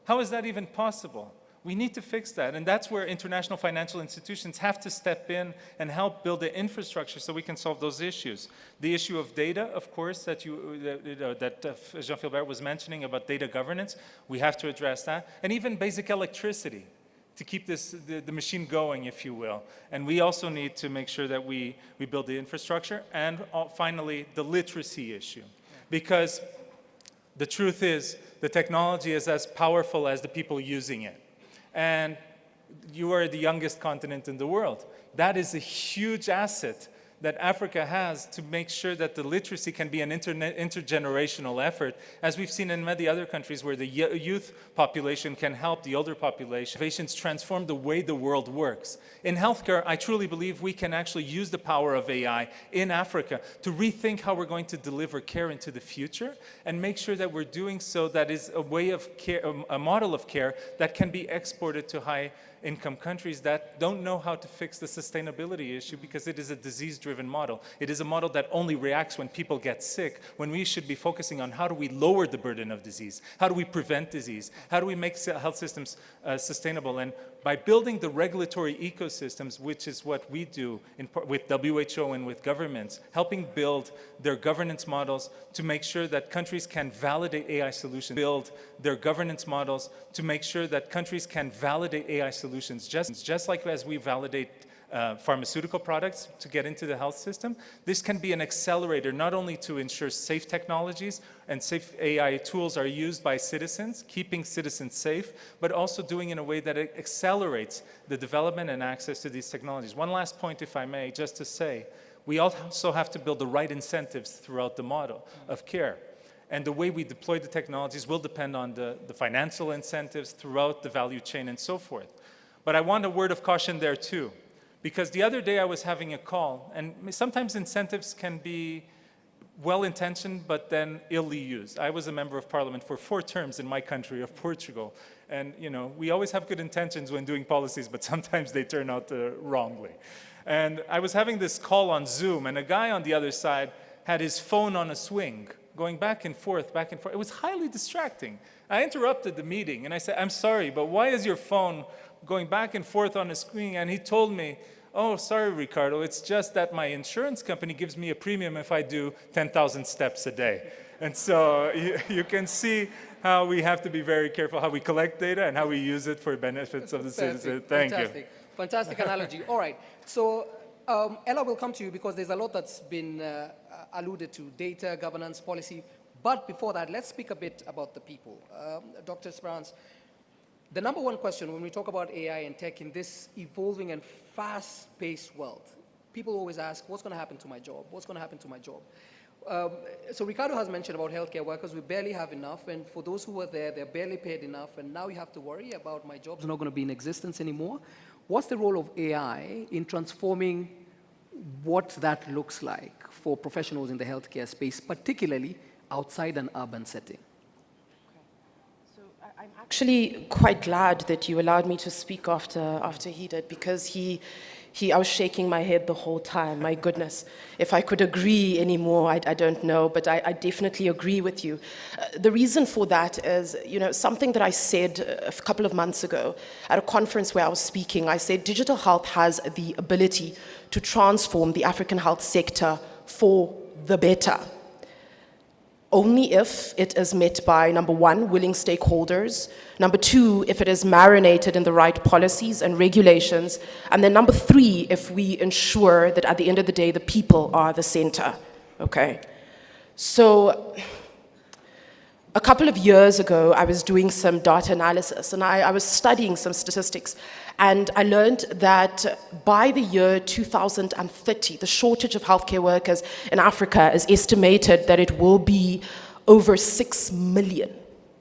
How is that even possible? We need to fix that, and that's where international financial institutions have to step in and help build the infrastructure so we can solve those issues. The issue of data, of course, that Jean-Philbert was mentioning about data governance, we have to address that, and even basic electricity to keep the machine going, if you will. And we also need to make sure that we build the infrastructure, and finally, the literacy issue. Because the truth is, the technology is as powerful as the people using it. And you are the youngest continent in the world. That is a huge asset that Africa has to make sure that the literacy can be an intergenerational effort, as we've seen in many other countries where the youth population can help the older population. Innovations transform the way the world works. In healthcare, I truly believe we can actually use the power of AI in Africa to rethink how we're going to deliver care into the future and make sure that we're doing so that is a way of care, a model of care that can be exported to high-income countries that don't know how to fix the sustainability issue because it is a disease-driven model. It is a model that only reacts when people get sick, when we should be focusing on how do we lower the burden of disease, how do we prevent disease, how do we make health systems sustainable. And by building the regulatory ecosystems, which is what we do with WHO and with governments, helping build their governance models to make sure that countries can validate AI solutions, build their governance models to make sure that countries can validate AI solutions, just like as we validate pharmaceutical products to get into the health system. This can be an accelerator not only to ensure safe technologies and safe AI tools are used by citizens, keeping citizens safe, but also doing in a way that it accelerates the development and access to these technologies. One last point, if I may, just to say, we also have to build the right incentives throughout the model of care. And the way we deploy the technologies will depend on the financial incentives throughout the value chain and so forth. But I want a word of caution there too. Because the other day I was having a call, and sometimes incentives can be well-intentioned, but then illy used. I was a member of parliament for 4 terms in my country of Portugal. And we always have good intentions when doing policies, but sometimes they turn out wrongly. And I was having this call on Zoom, and a guy on the other side had his phone on a swing, going back and forth, back and forth. It was highly distracting. I interrupted the meeting, and I said, I'm sorry, but why is your phone going back and forth on a screen? And he told me, oh, sorry, Ricardo, it's just that my insurance company gives me a premium if I do 10,000 steps a day. And so you can see how we have to be very careful how we collect data and how we use it for benefits of the citizen. Thank you. Fantastic analogy. All right. So Ella will come to you because there's a lot that's been alluded to, data, governance, policy. But before that, let's speak a bit about the people. Dr. Esperance, the number one question when we talk about AI and tech in this evolving and fast-paced world, people always ask, what's going to happen to my job? What's going to happen to my job? So Ricardo has mentioned about healthcare workers. We barely have enough, and for those who are there, they're barely paid enough, and now you have to worry about my job's not going to be in existence anymore. What's the role of AI in transforming what that looks like for professionals in the healthcare space, particularly outside an urban setting? I'm actually quite glad that you allowed me to speak after he did, because I was shaking my head the whole time. My goodness, if I could agree anymore, I don't know, but I definitely agree with you. The reason for that is, something that I said a couple of months ago at a conference where I was speaking. I said digital health has the ability to transform the African health sector for the better. Only if it is met by, number one, willing stakeholders, number two, if it is marinated in the right policies and regulations, and then number three, if we ensure that at the end of the day, the people are the center, okay? So, a couple of years ago, I was doing some data analysis, and I was studying some statistics, and I learned that by the year 2030, the shortage of healthcare workers in Africa is estimated that it will be over 6 million.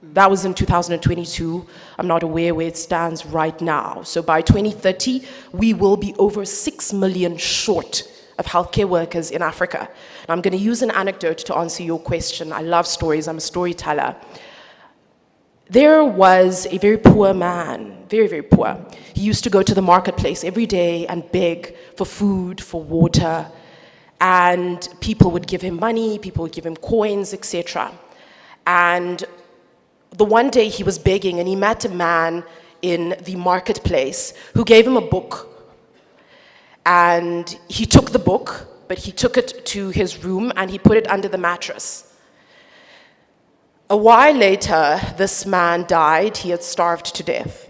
That was in 2022. I'm not aware where it stands right now. So by 2030, we will be over 6 million short of healthcare workers in Africa. And I'm going to use an anecdote to answer your question. I love stories. I'm a storyteller. There was a very poor man, very, very poor. He used to go to the marketplace every day and beg for food, for water, and people would give him money, people would give him coins, etc. And the one day he was begging, and he met a man in the marketplace who gave him a book. And he took the book, but he took it to his room and he put it under the mattress. A while later, this man died. He had starved to death.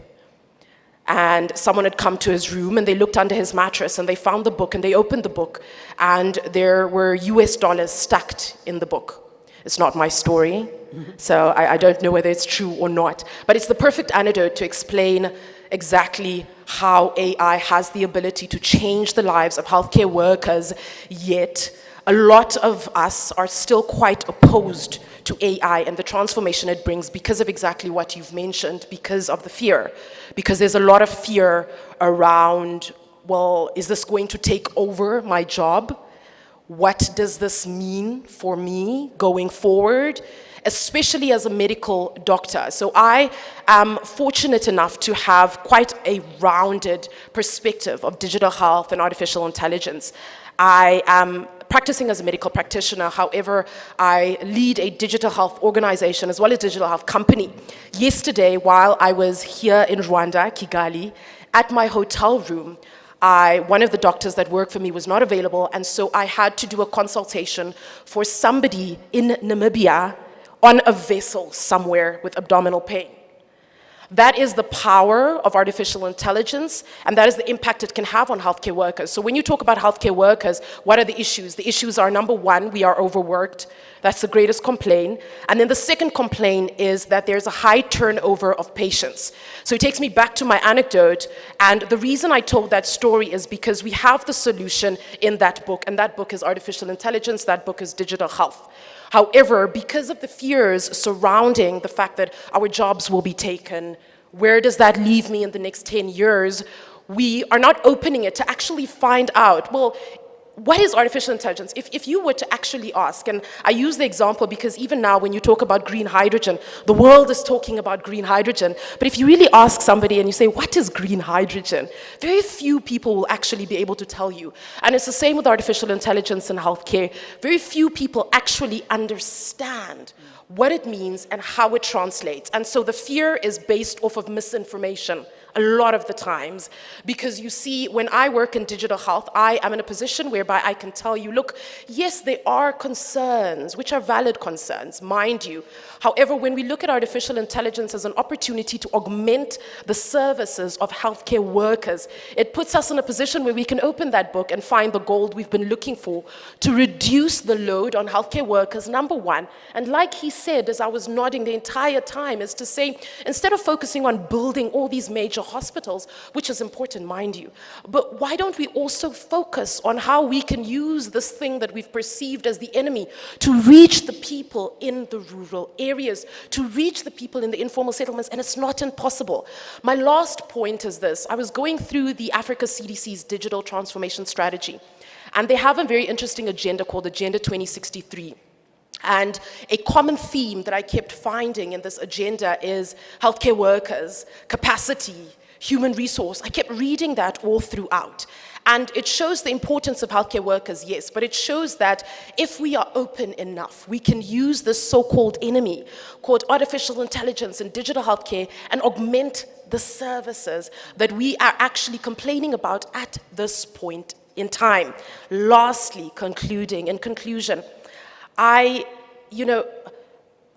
And someone had come to his room and they looked under his mattress and they found the book and they opened the book and there were US dollars stacked in the book. It's not my story, so I don't know whether it's true or not. But it's the perfect antidote to explain exactly how AI has the ability to change the lives of healthcare workers, yet a lot of us are still quite opposed to AI and the transformation it brings because of exactly what you've mentioned, because of the fear. Because there's a lot of fear around, well, is this going to take over my job? What does this mean for me going forward? Especially as a medical doctor. So I am fortunate enough to have quite a rounded perspective of digital health and artificial intelligence. I am practicing as a medical practitioner. However, I lead a digital health organization as well as a digital health company. Yesterday, while I was here in Rwanda, Kigali, at my hotel room, one of the doctors that worked for me was not available, and so I had to do a consultation for somebody in Namibia on a vessel somewhere with abdominal pain. That is the power of artificial intelligence, and that is the impact it can have on healthcare workers. So when you talk about healthcare workers, what are the issues? The issues are, number one, we are overworked. That's the greatest complaint. And then the second complaint is that there's a high turnover of patients. So it takes me back to my anecdote, and the reason I told that story is because we have the solution in that book, and that book is artificial intelligence, that book is digital health. However, because of the fears surrounding the fact that our jobs will be taken, where does that leave me in the next 10 years? We are not opening it to actually find out, well, what is artificial intelligence? If you were to actually ask, and I use the example because even now when you talk about green hydrogen, the world is talking about green hydrogen, but if you really ask somebody and you say, what is green hydrogen? Very few people will actually be able to tell you. And it's the same with artificial intelligence in healthcare. Very few people actually understand what it means and how it translates. And so the fear is based off of misinformation, a lot of the times, because you see, when I work in digital health, I am in a position whereby I can tell you, look, yes, there are concerns, which are valid concerns, mind you. However, when we look at artificial intelligence as an opportunity to augment the services of healthcare workers, it puts us in a position where we can open that book and find the gold we've been looking for to reduce the load on healthcare workers, number one. And like he said, as I was nodding the entire time, is to say, instead of focusing on building all these major hospitals, which is important, mind you, but why don't we also focus on how we can use this thing that we've perceived as the enemy to reach the people in the rural areas, to reach the people in the informal settlements, and it's not impossible. My last point is this. I was going through the Africa CDC's digital transformation strategy, and they have a very interesting agenda called Agenda 2063. And a common theme that I kept finding in this agenda is healthcare workers, capacity, human resource. I kept reading that all throughout. And it shows the importance of healthcare workers, yes, but it shows that if we are open enough, we can use this so-called enemy called artificial intelligence and digital healthcare and augment the services that we are actually complaining about at this point in time. Lastly, in conclusion,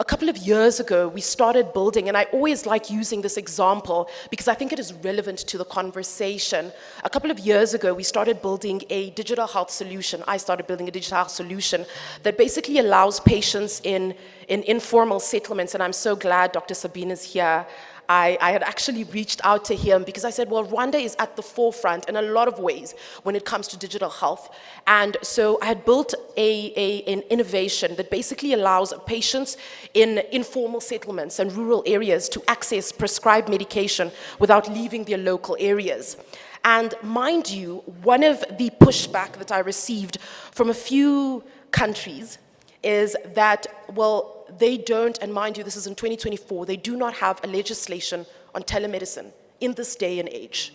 a couple of years ago, we started building, and I always like using this example because I think it is relevant to the conversation. A couple of years ago, we started building a digital health solution. I started building a digital health solution that basically allows patients in informal settlements, and I'm so glad Dr. Sabine is here. I had actually reached out to him because I said, well, Rwanda is at the forefront in a lot of ways when it comes to digital health. And so I had built an innovation that basically allows patients in informal settlements and rural areas to access prescribed medication without leaving their local areas. And mind you, one of the pushback that I received from a few countries is that, well, they don't, and mind you, this is in 2024, they do not have a legislation on telemedicine in this day and age.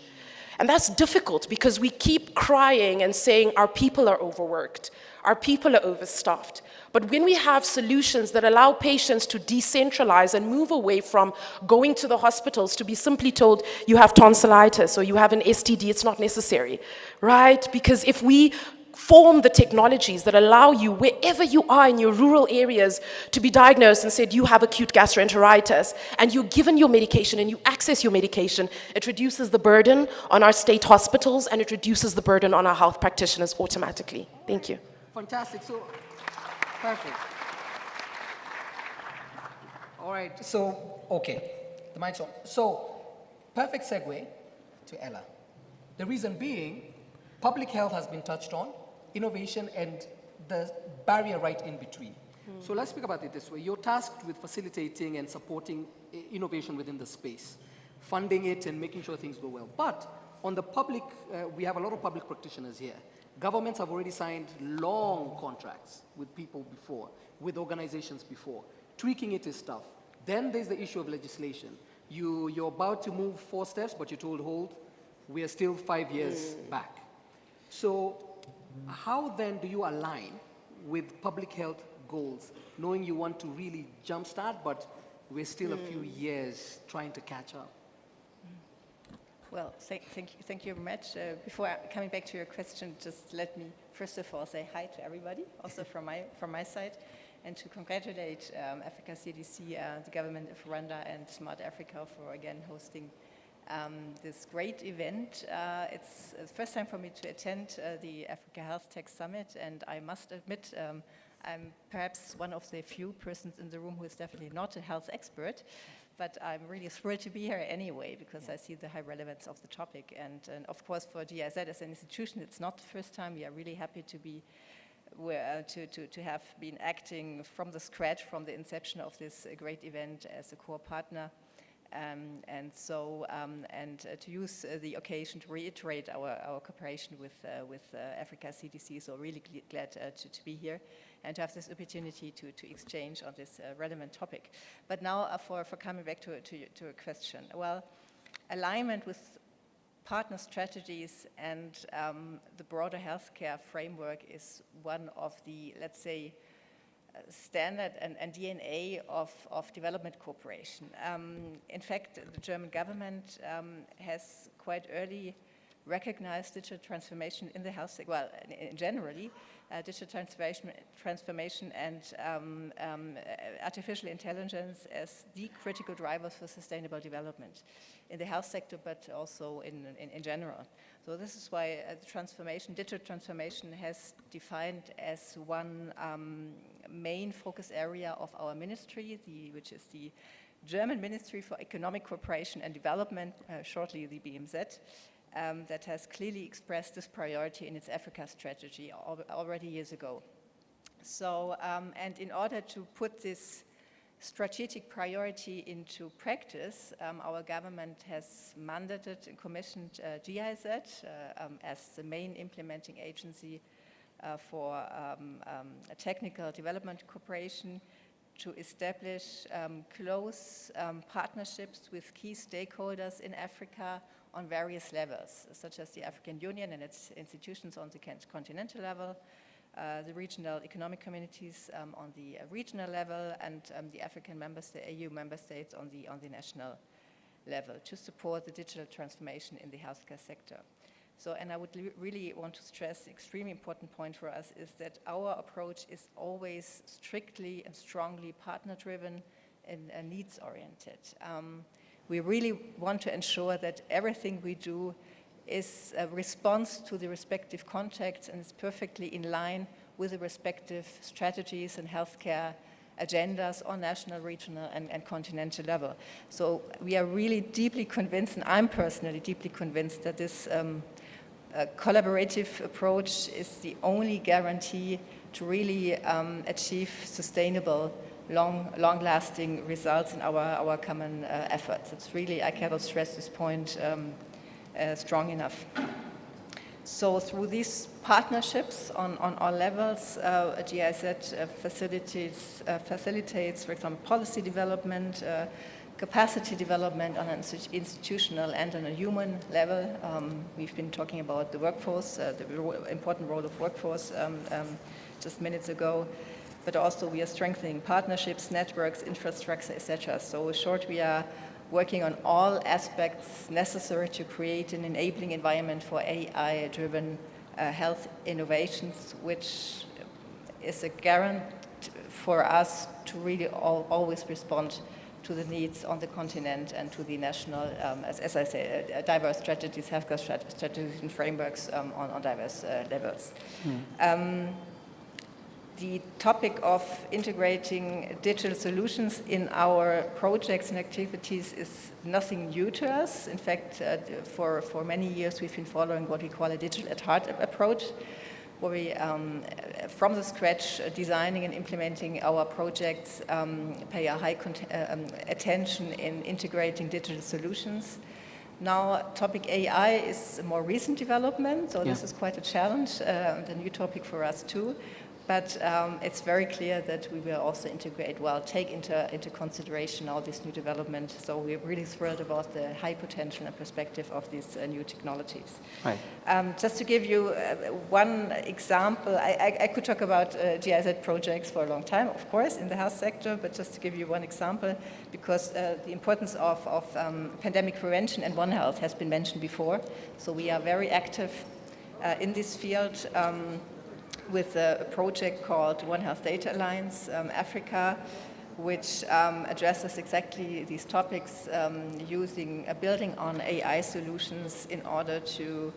And that's difficult because we keep crying and saying our people are overworked, our people are overstaffed. But when we have solutions that allow patients to decentralize and move away from going to the hospitals to be simply told you have tonsillitis or you have an STD, it's not necessary, right? Because if we form the technologies that allow you, wherever you are in your rural areas, to be diagnosed and said you have acute gastroenteritis, and you're given your medication and you access your medication, it reduces the burden on our state hospitals and it reduces the burden on our health practitioners automatically. Thank you. Fantastic. So, perfect. All right. So, okay. The mic's on. So, perfect segue to Ella. The reason being, public health has been touched on, innovation and the barrier right in between. So let's speak about it this way. You're tasked with facilitating and supporting innovation within the space, funding it and making sure things go well. But on the public, we have a lot of public practitioners here. Governments have already signed long contracts with people before, with organizations before. Tweaking it is tough. Then there's the issue of legislation. You're about to move 4 steps, but you're told, hold, we are still 5 years back. So how then do you align with public health goals, knowing you want to really jumpstart, but we're still a few years trying to catch up? Well, thank you very much. Before coming back to your question, just let me first of all say hi to everybody, also from my side, and to congratulate Africa CDC, the government of Rwanda, and Smart Africa for again hosting this great event. It's the first time for me to attend the Africa HealthTech Summit, and I must admit I'm perhaps one of the few persons in the room who is definitely not a health expert, but I'm really thrilled to be here anyway because I see the high relevance of the topic. And of course for GIZ as an institution, it's not the first time. We are really happy to be to have been acting from the scratch, from the inception of this great event as a core partner. To use the occasion to reiterate our cooperation with Africa CDC, so really glad to be here and to have this opportunity to exchange on this relevant topic. But now for coming back to a question. Well, alignment with partner strategies and the broader healthcare framework is one of the, let's say, standard and DNA of development cooperation. In fact, the German government has quite early recognized digital transformation in the health sector, well, generally, digital transformation and artificial intelligence as the critical drivers for sustainable development in the health sector, but also in general. So this is why digital transformation has defined as one main focus area of our ministry, which is the German Ministry for Economic Cooperation and Development, shortly the BMZ, that has clearly expressed this priority in its Africa strategy already years ago. So, and in order to put this strategic priority into practice, our government has mandated and commissioned GIZ as the main implementing agency for technical development cooperation to establish close partnerships with key stakeholders in Africa on various levels, such as the African Union and its institutions on the continental level, the regional economic communities on the regional level, and the African EU member states on the national level to support the digital transformation in the healthcare sector. So, and I would really want to stress the extremely important point for us is that our approach is always strictly and strongly partner-driven and needs-oriented. We really want to ensure that everything we do is a response to the respective contexts and is perfectly in line with the respective strategies and healthcare agendas on national, regional, and continental level. So we are really deeply convinced, and I'm personally deeply convinced, that this collaborative approach is the only guarantee to really achieve sustainable, long-lasting results in our common efforts. It's really, I cannot stress this point strong enough. So through these partnerships on all levels, GIZ facilitates, for example, policy development, capacity development on an institutional and on a human level. We've been talking about the workforce, the important role of workforce just minutes ago, but also we are strengthening partnerships, networks, infrastructure, etc. So in short, we are working on all aspects necessary to create an enabling environment for AI-driven health innovations, which is a guarantee for us to really always respond to the needs on the continent and to the national, as I say, diverse strategies, healthcare strategies and frameworks on diverse levels. The topic of integrating digital solutions in our projects and activities is nothing new to us. In fact, for many years we've been following what we call a digital at heart approach, where we, from the scratch, designing and implementing our projects, pay a high attention in integrating digital solutions. Now, topic AI is a more recent development, so this is quite a challenge, and a new topic for us too. But it's very clear that we will also integrate, well, take into consideration all this new development. So we're really thrilled about the high potential and perspective of these new technologies. Right. Just to give you one example, I could talk about GIZ projects for a long time, of course, in the health sector, but just to give you one example, because the importance of pandemic prevention and One Health has been mentioned before. So we are very active in this field. With a project called One Health Data Alliance Africa, which addresses exactly these topics building on AI solutions in order to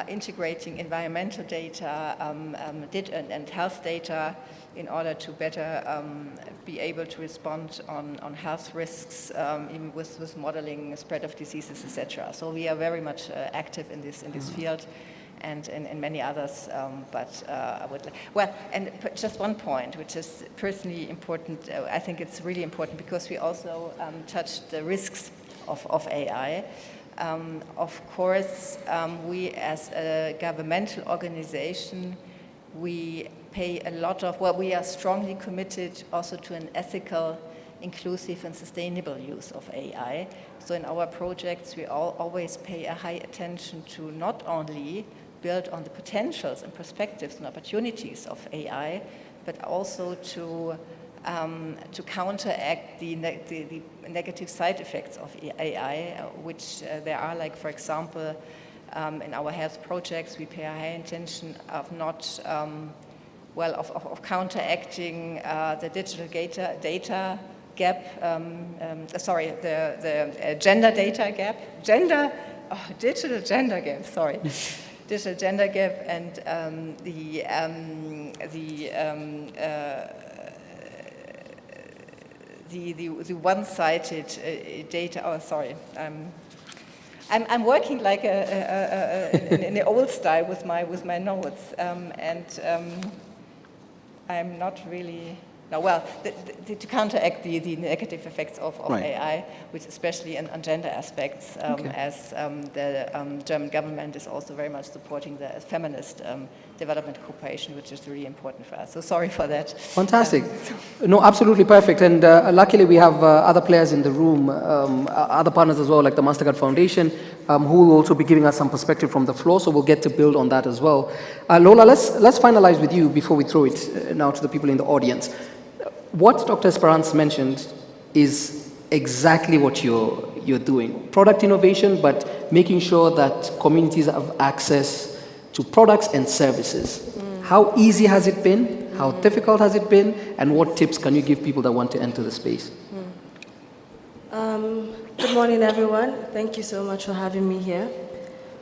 integrating environmental data and health data in order to better be able to respond on health risks with modeling spread of diseases, etc. So we are very much active in this field. And many others, but I would, well, and just one point, which is personally important, I think it's really important because we also touched the risks of AI. Of course, we as a governmental organization, we pay a lot of, well, we are strongly committed also to an ethical, inclusive and sustainable use of AI. So in our projects, we always pay a high attention to not only build on the potentials and perspectives and opportunities of AI, but also to counteract the negative side effects of AI, which there are, like, for example, in our health projects, we pay a high attention of not, of counteracting the digital data gap, the gender data gap, digital gender gap, sorry. Digital gender gap and the one-sided data. Oh, sorry. I'm working like in the old style with my notes, I'm not really. No, well, to counteract the negative effects of Right. AI, which especially on gender aspects, as the German government is also very much supporting the feminist development cooperation, which is really important for us. So sorry for that. Fantastic. No, absolutely perfect. And luckily we have other players in the room, other partners as well, like the Mastercard Foundation, who will also be giving us some perspective from the floor, so we'll get to build on that as well. Lola, let's finalize with you before we throw it now to the people in the audience. What Dr. Esperance mentioned is exactly what you're doing. Product innovation, but making sure that communities have access to products and services. How easy has it been? How difficult has it been? And what tips can you give people that want to enter the space? Good morning, everyone. Thank you so much for having me here.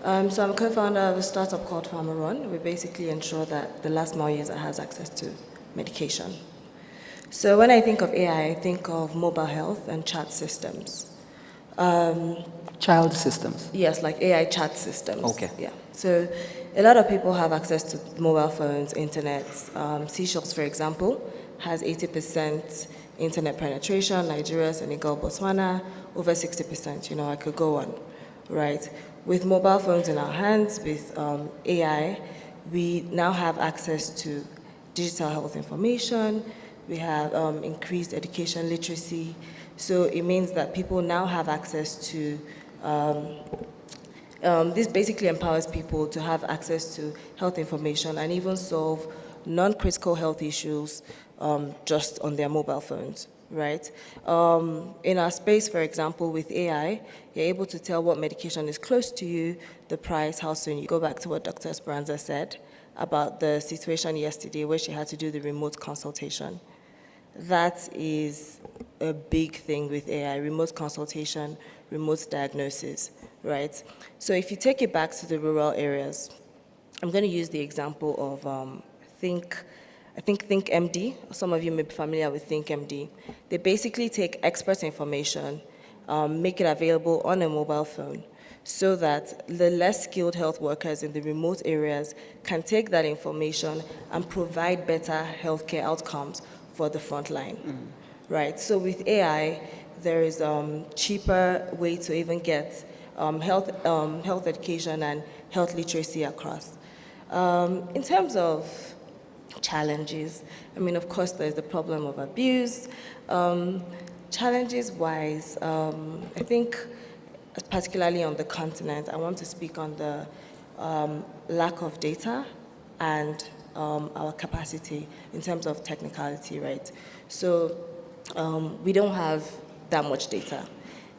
So I'm a co-founder of a startup called PharmaRun. We basically ensure that the last mile user has access to medication. So when I think of AI, I think of mobile health and chat systems. Child systems. Yes, like AI chat systems. Okay. Yeah. So a lot of people have access to mobile phones, internet. Seychelles, for example, has 80% internet penetration. Nigeria, Senegal, Botswana, over 60%. You know, I could go on, right? With mobile phones in our hands, with AI, we now have access to digital health information. We have increased education literacy. So it means that people now have access to, this basically empowers people to have access to health information and even solve non-critical health issues just on their mobile phones, right? In our space, for example, with AI, you're able to tell what medication is close to you, the price, how soon. You go back to what Dr. Esperanza said about the situation yesterday where she had to do the remote consultation. That is a big thing with AI, remote consultation, remote diagnosis, right? So if you take it back to the rural areas, I'm going to use the example of ThinkMD. Some of you may be familiar with ThinkMD. They basically take expert information, make it available on a mobile phone, so that the less skilled health workers in the remote areas can take that information and provide better healthcare outcomes for the front line, right? So with AI, there is cheaper way to even get health education and health literacy across. In terms of challenges, I mean, of course, there's the problem of abuse. Challenges-wise, I think, particularly on the continent, I want to speak on the lack of data and our capacity in terms of technicality, right? So we don't have that much data.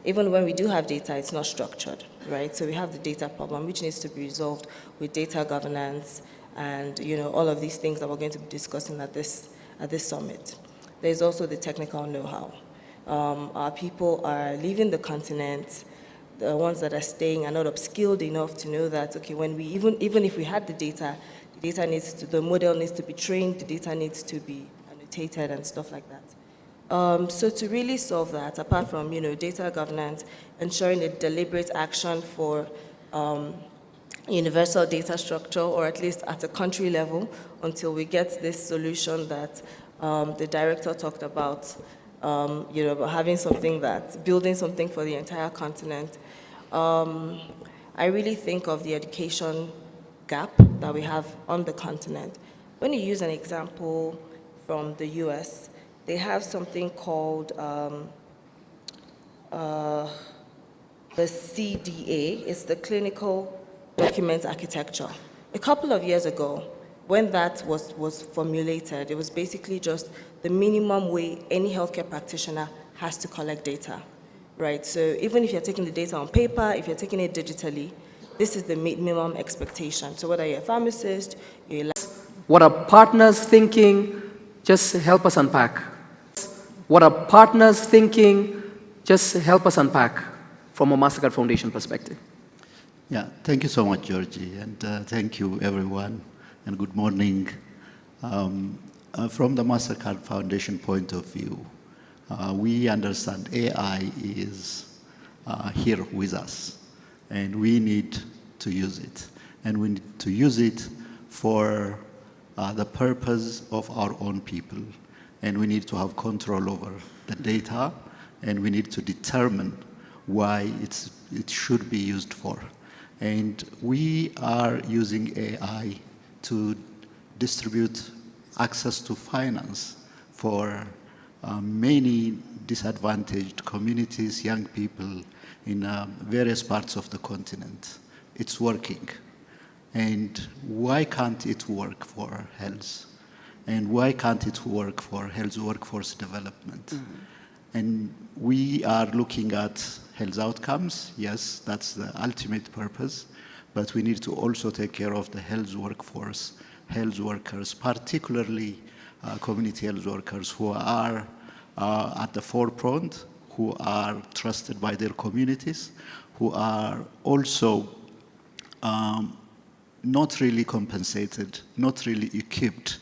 Even when we do have data, it's not structured, right? So we have the data problem, which needs to be resolved with data governance and, you know, all of these things that we're going to be discussing at this summit. There's also the technical know-how. Our people are leaving the continent. The ones that are staying are not upskilled enough to know that, okay, when we even if we had the data needs to, the model needs to be trained, the data needs to be annotated and stuff like that. So to really solve that, apart from, you know, data governance, ensuring a deliberate action for universal data structure, or at least at a country level, until we get this solution that the director talked about, you know, about having something building something for the entire continent. I really think of the education gap that we have on the continent. When you use an example from the US, they have something called the CDA. It's the Clinical Document Architecture. A couple of years ago, when that was formulated, it was basically just the minimum way any healthcare practitioner has to collect data, right? So even if you're taking the data on paper, if you're taking it digitally, this is the minimum expectation. So whether you're a pharmacist, you're a What are partners thinking? Just help us unpack. What are partners thinking? Just help us unpack from a MasterCard Foundation perspective. Yeah, thank you so much, Georgie, and thank you, everyone, and good morning. From the MasterCard Foundation point of view, we understand AI is here with us, and we need to use it. And we need to use it for the purpose of our own people. And we need to have control over the data, and we need to determine why it should be used for. And we are using AI to distribute access to finance for many disadvantaged communities, young people in various parts of the continent. It's working. And why can't it work for health? And why can't it work for health workforce development? Mm-hmm. And we are looking at health outcomes. Yes, that's the ultimate purpose. But we need to also take care of the health workforce, health workers, particularly community health workers who are at the forefront, who are trusted by their communities, who are also not really compensated, not really equipped.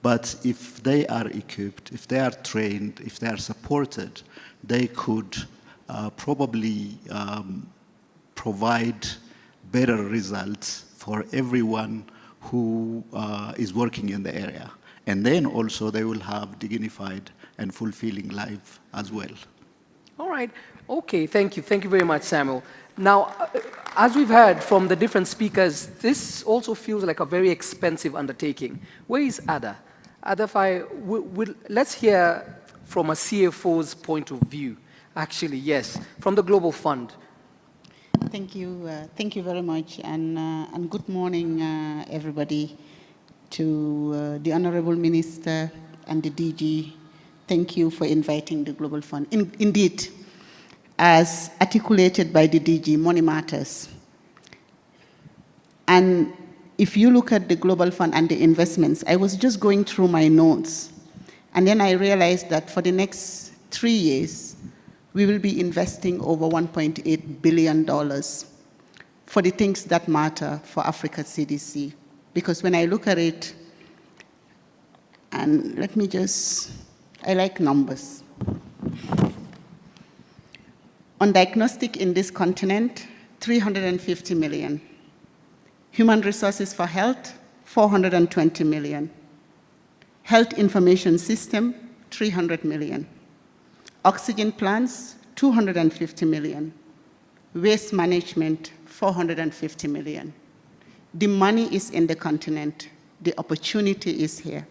But if they are equipped, if they are trained, if they are supported, they could probably provide better results for everyone who is working in the area. And then also they will have dignified and fulfilling life as well. All right. Okay, thank you. Thank you very much, Samuel. Now, as we've heard from the different speakers, this also feels like a very expensive undertaking. Where is Ada? Ada, let's hear from a CFO's point of view. Actually, yes, from the Global Fund. Thank you very much, and good morning, everybody. To the Honorable Minister and the DG, thank you for inviting the Global Fund. Indeed, as articulated by the DG, money matters. And if you look at the Global Fund and the investments, I was just going through my notes, and then I realized that for the next 3 years, we will be investing over $1.8 billion for the things that matter for Africa CDC. Because when I look at it, and I like numbers. On diagnostic in this continent, 350 million. Human resources for health, 420 million. Health information system, 300 million. Oxygen plants, 250 million. Waste management, 450 million. The money is in the continent. The opportunity is here.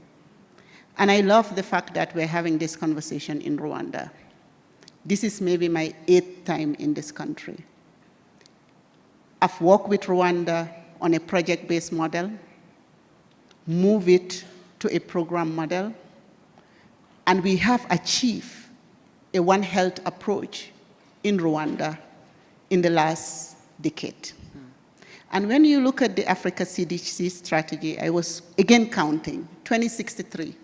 And I love the fact that we're having this conversation in Rwanda. This is maybe my 8th time in this country. I've worked with Rwanda on a project-based model, move it to a program model, and we have achieved a One Health approach in Rwanda in the last decade. And when you look at the Africa CDC strategy, I was again counting, 2063,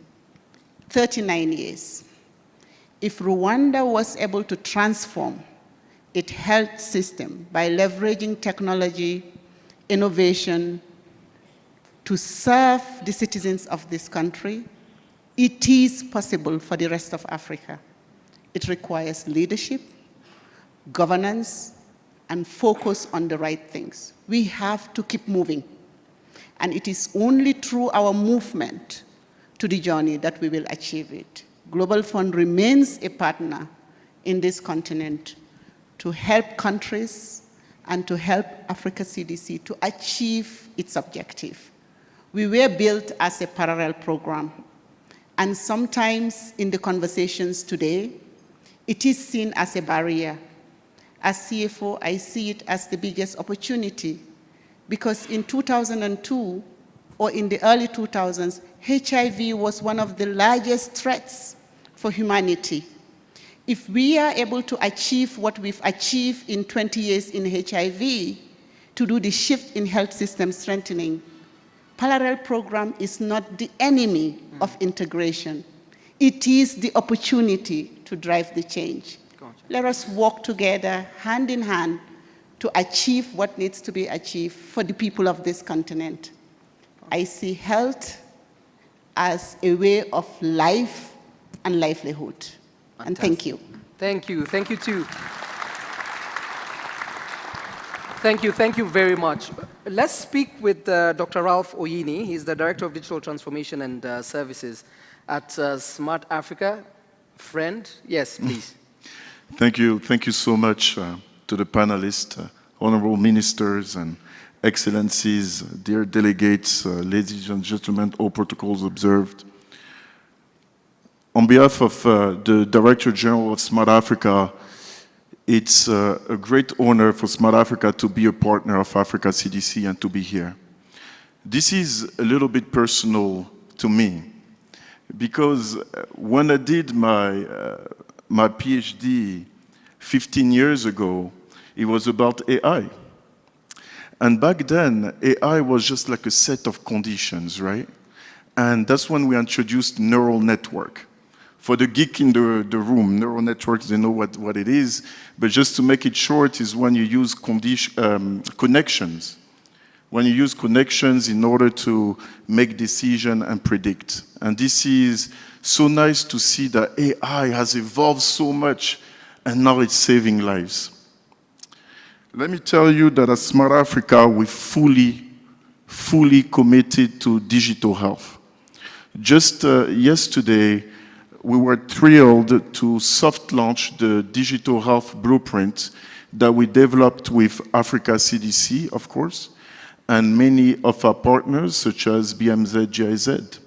39 years. If Rwanda was able to transform its health system by leveraging technology, innovation, to serve the citizens of this country, it is possible for the rest of Africa. It requires leadership, governance, and focus on the right things. We have to keep moving. And it is only through our movement to the journey that we will achieve it. Global Fund remains a partner in this continent to help countries and to help Africa CDC to achieve its objective. We were built as a parallel program. And sometimes in the conversations today, it is seen as a barrier. As CFO, I see it as the biggest opportunity because in 2002, or in the early 2000s, HIV was one of the largest threats for humanity. If we are able to achieve what we've achieved in 20 years in HIV, to do the shift in health system strengthening, parallel program is not the enemy of integration. It is the opportunity to drive the change. Gotcha. Let us work together, hand in hand, to achieve what needs to be achieved for the people of this continent. I see health as a way of life and livelihood. Fantastic. And thank you. Thank you. Thank you, too. Thank you very much. Let's speak with Dr. Ralph Oyini. He's the Director of Digital Transformation and Services at Smart Africa. Friend, yes, please. Thank you so much to the panelists, honorable ministers and excellencies, dear delegates, ladies and gentlemen, all protocols observed. On behalf of the Director General of Smart Africa, it's a great honor for Smart Africa to be a partner of Africa CDC and to be here. This is a little bit personal to me, because when I did my PhD 15 years ago, it was about AI. And back then, AI was just like a set of conditions, right? And that's when we introduced neural network. For the geek in the room, neural networks, they know what it is. But just to make it short, is when you use connections. When you use connections in order to make decision and predict. And this is so nice to see that AI has evolved so much, and now it's saving lives. Let me tell you that at Smart Africa, we fully committed to digital health. Just yesterday, we were thrilled to soft launch the digital health blueprint that we developed with Africa CDC, of course, and many of our partners, such as BMZ, GIZ.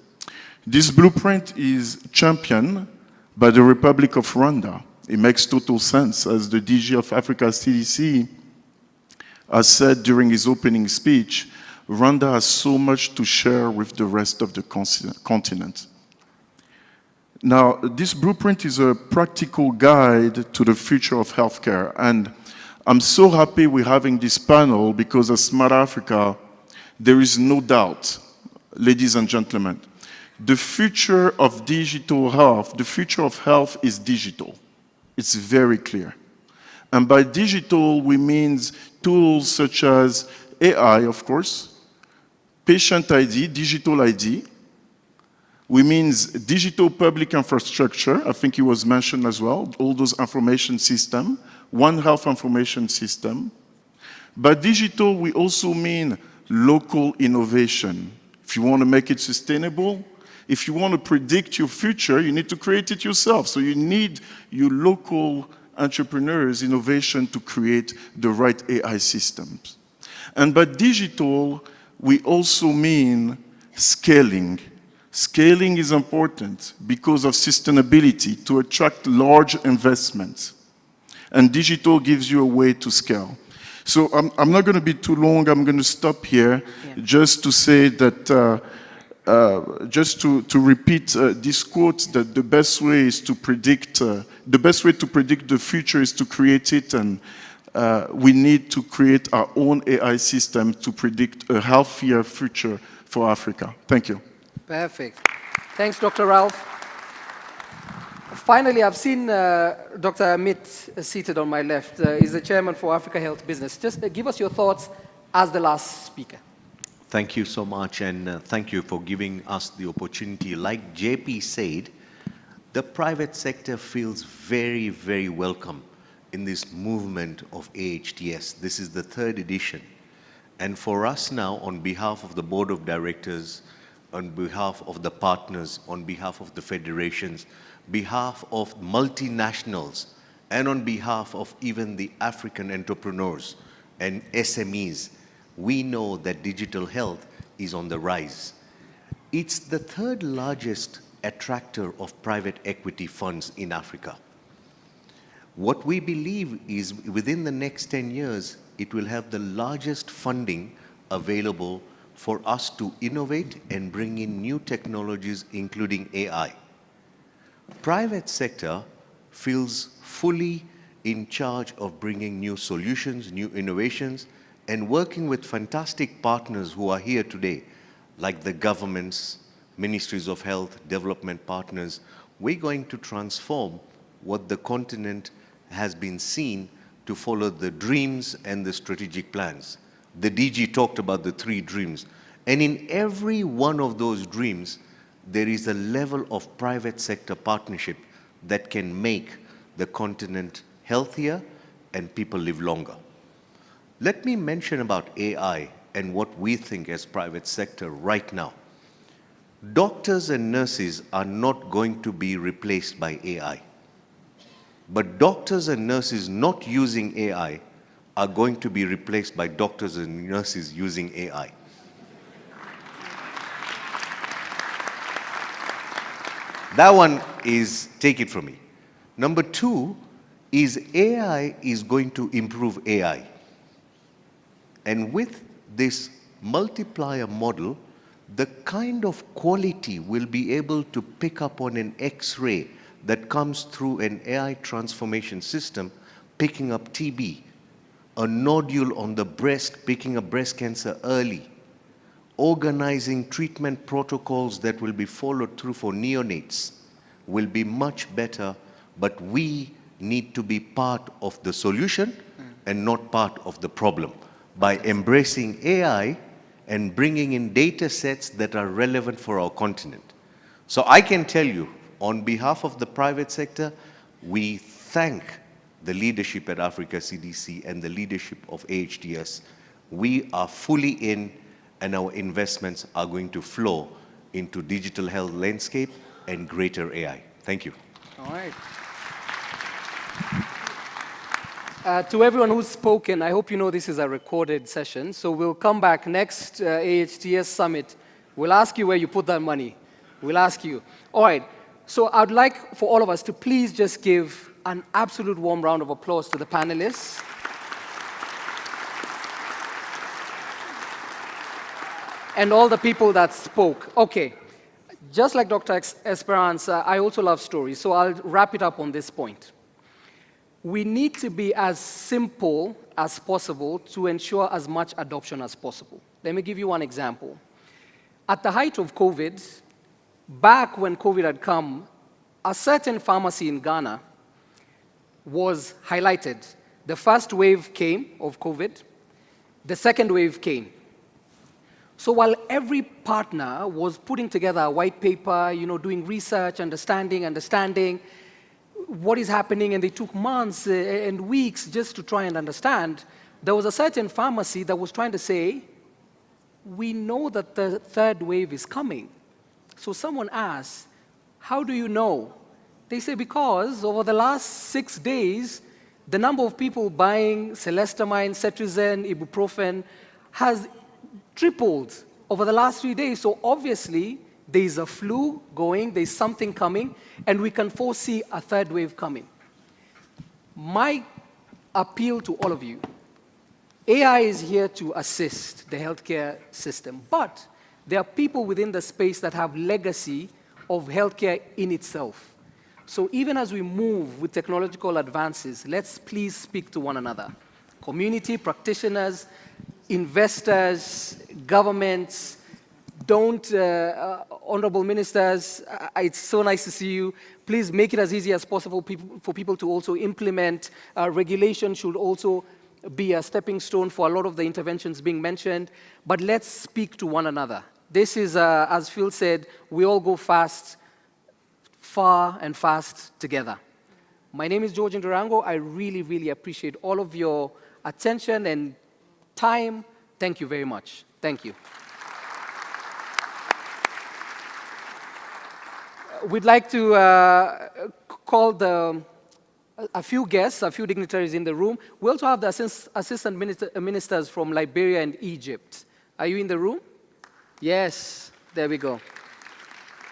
This blueprint is championed by the Republic of Rwanda. It makes total sense, as the DG of Africa CDC has said during his opening speech. Rwanda has so much to share with the rest of the continent. Now, this blueprint is a practical guide to the future of healthcare, and I'm so happy we're having this panel, because at Smart Africa, there is no doubt, ladies and gentlemen, the future of digital health, the future of health is digital. It's very clear. And by digital, we mean tools such as AI, of course, patient ID, digital ID. We mean digital public infrastructure. I think it was mentioned as well, all those information systems, One Health information system. By digital, we also mean local innovation. If you want to make it sustainable, if you want to predict your future, you need to create it yourself. So you need your local entrepreneurs, innovation to create the right AI systems. And by digital, we also mean scaling. Scaling is important because of sustainability, to attract large investments. And digital gives you a way to scale. So I'm not going to be too long. I'm going to stop here just to say that, just to repeat this quote, that the best way is to predict, the best way to predict the future is to create it, and we need to create our own AI system to predict a healthier future for Africa. Thank you. Perfect. Thanks, Dr. Ralph. Finally, I've seen Dr. Amit seated on my left. He's the chairman for Africa Health Business. Just give us your thoughts as the last speaker. Thank you so much, and thank you for giving us the opportunity. Like JP said, the private sector feels very, very welcome in this movement of AHTS. This is the 3rd edition. And for us now, on behalf of the board of directors, on behalf of the partners, on behalf of the federations, behalf of multinationals, and on behalf of even the African entrepreneurs and SMEs, we know that digital health is on the rise. It's the 3rd largest attractor of private equity funds in Africa. What we believe is within the next 10 years, it will have the largest funding available for us to innovate and bring in new technologies, including AI. Private sector feels fully in charge of bringing new solutions, new innovations, and working with fantastic partners who are here today, like the governments, ministries of health, development partners. We're going to transform what the continent has been seen to follow the dreams and the strategic plans. The DG talked about the 3 dreams. And in every one of those dreams, there is a level of private sector partnership that can make the continent healthier and people live longer. Let me mention about AI and what we think as private sector right now. Doctors and nurses are not going to be replaced by AI. But doctors and nurses not using AI are going to be replaced by doctors and nurses using AI. That one is, take it from me. Number 2 is AI is going to improve AI. And with this multiplier model, the kind of quality we'll be able to pick up on an X-ray that comes through an AI transformation system, picking up TB, a nodule on the breast, picking up breast cancer early, organizing treatment protocols that will be followed through for neonates will be much better, but we need to be part of the solution and not part of the problem by embracing AI and bringing in data sets that are relevant for our continent. So I can tell you, on behalf of the private sector, we thank the leadership at Africa CDC and the leadership of AHTS. We are fully in, and our investments are going to flow into digital health landscape and greater AI. Thank you. All right. To everyone who's spoken, I hope you know this is a recorded session, so we'll come back next AHTS Summit. We'll ask you where you put that money. We'll ask you. All right, so I'd like for all of us to please just give an absolute warm round of applause to the panelists. And all the people that spoke. Okay, just like Dr. Esperanza, I also love stories, so I'll wrap it up on this point. We need to be as simple as possible to ensure as much adoption as possible. Let me give you one example. At the height of COVID, back when COVID had come, a certain pharmacy in Ghana was highlighted. The first wave came of COVID. The second wave came. So while every partner was putting together a white paper, doing research, understanding what is happening, and they took months and weeks just to try and understand, there was a certain pharmacy that was trying to say, we know that the third wave is coming. So someone asked, how do you know? They say, because over the last 6 days, the number of people buying celestamine, cetirizine, ibuprofen has tripled over the last 3 days. So obviously, there is a flu going, there's something coming, and we can foresee a third wave coming. My appeal to all of you, AI is here to assist the healthcare system, but there are people within the space that have legacy of healthcare in itself. So even as we move with technological advances, let's please speak to one another. Community, practitioners, investors, governments, honorable ministers, it's so nice to see you. Please make it as easy as possible for people to also implement. Regulation should also be a stepping stone for a lot of the interventions being mentioned. But let's speak to one another. This is, as Phil said, we all go fast, far and fast together. My name is George Ndurango. I really, really appreciate all of your attention and time. Thank you very much. Thank you. We'd like to call a few guests, a few dignitaries in the room. We also have the assistant ministers from Liberia and Egypt. Are you in the room? Yes, there we go.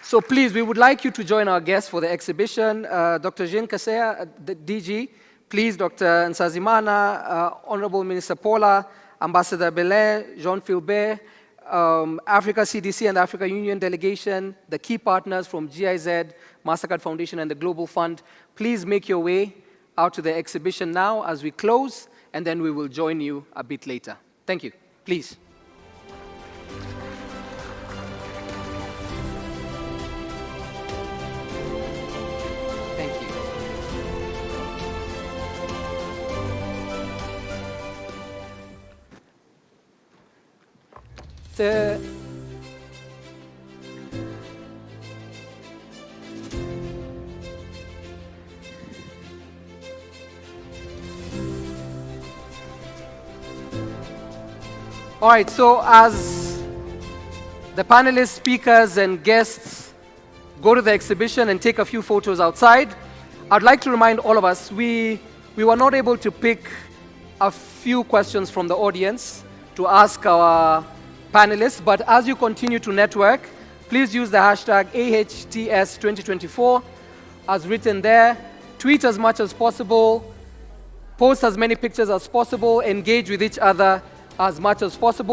So please, we would like you to join our guests for the exhibition. Dr. Jean Kaseya, the DG, please, Dr. Nsazimana, Honorable Minister Paula, Ambassador Belin, Jean Philbert, Africa CDC and Africa Union delegation, the key partners from GIZ, MasterCard Foundation, and the Global Fund, please make your way out to the exhibition now as we close, and then we will join you a bit later. Thank you. Please. Thank you. All right, so as the panelists, speakers, and guests go to the exhibition and take a few photos outside, I'd like to remind all of us, we were not able to pick a few questions from the audience to ask our panelists, but as you continue to network, please use the hashtag AHTS2024 as written there. Tweet as much as possible, post as many pictures as possible, engage with each other as much as possible.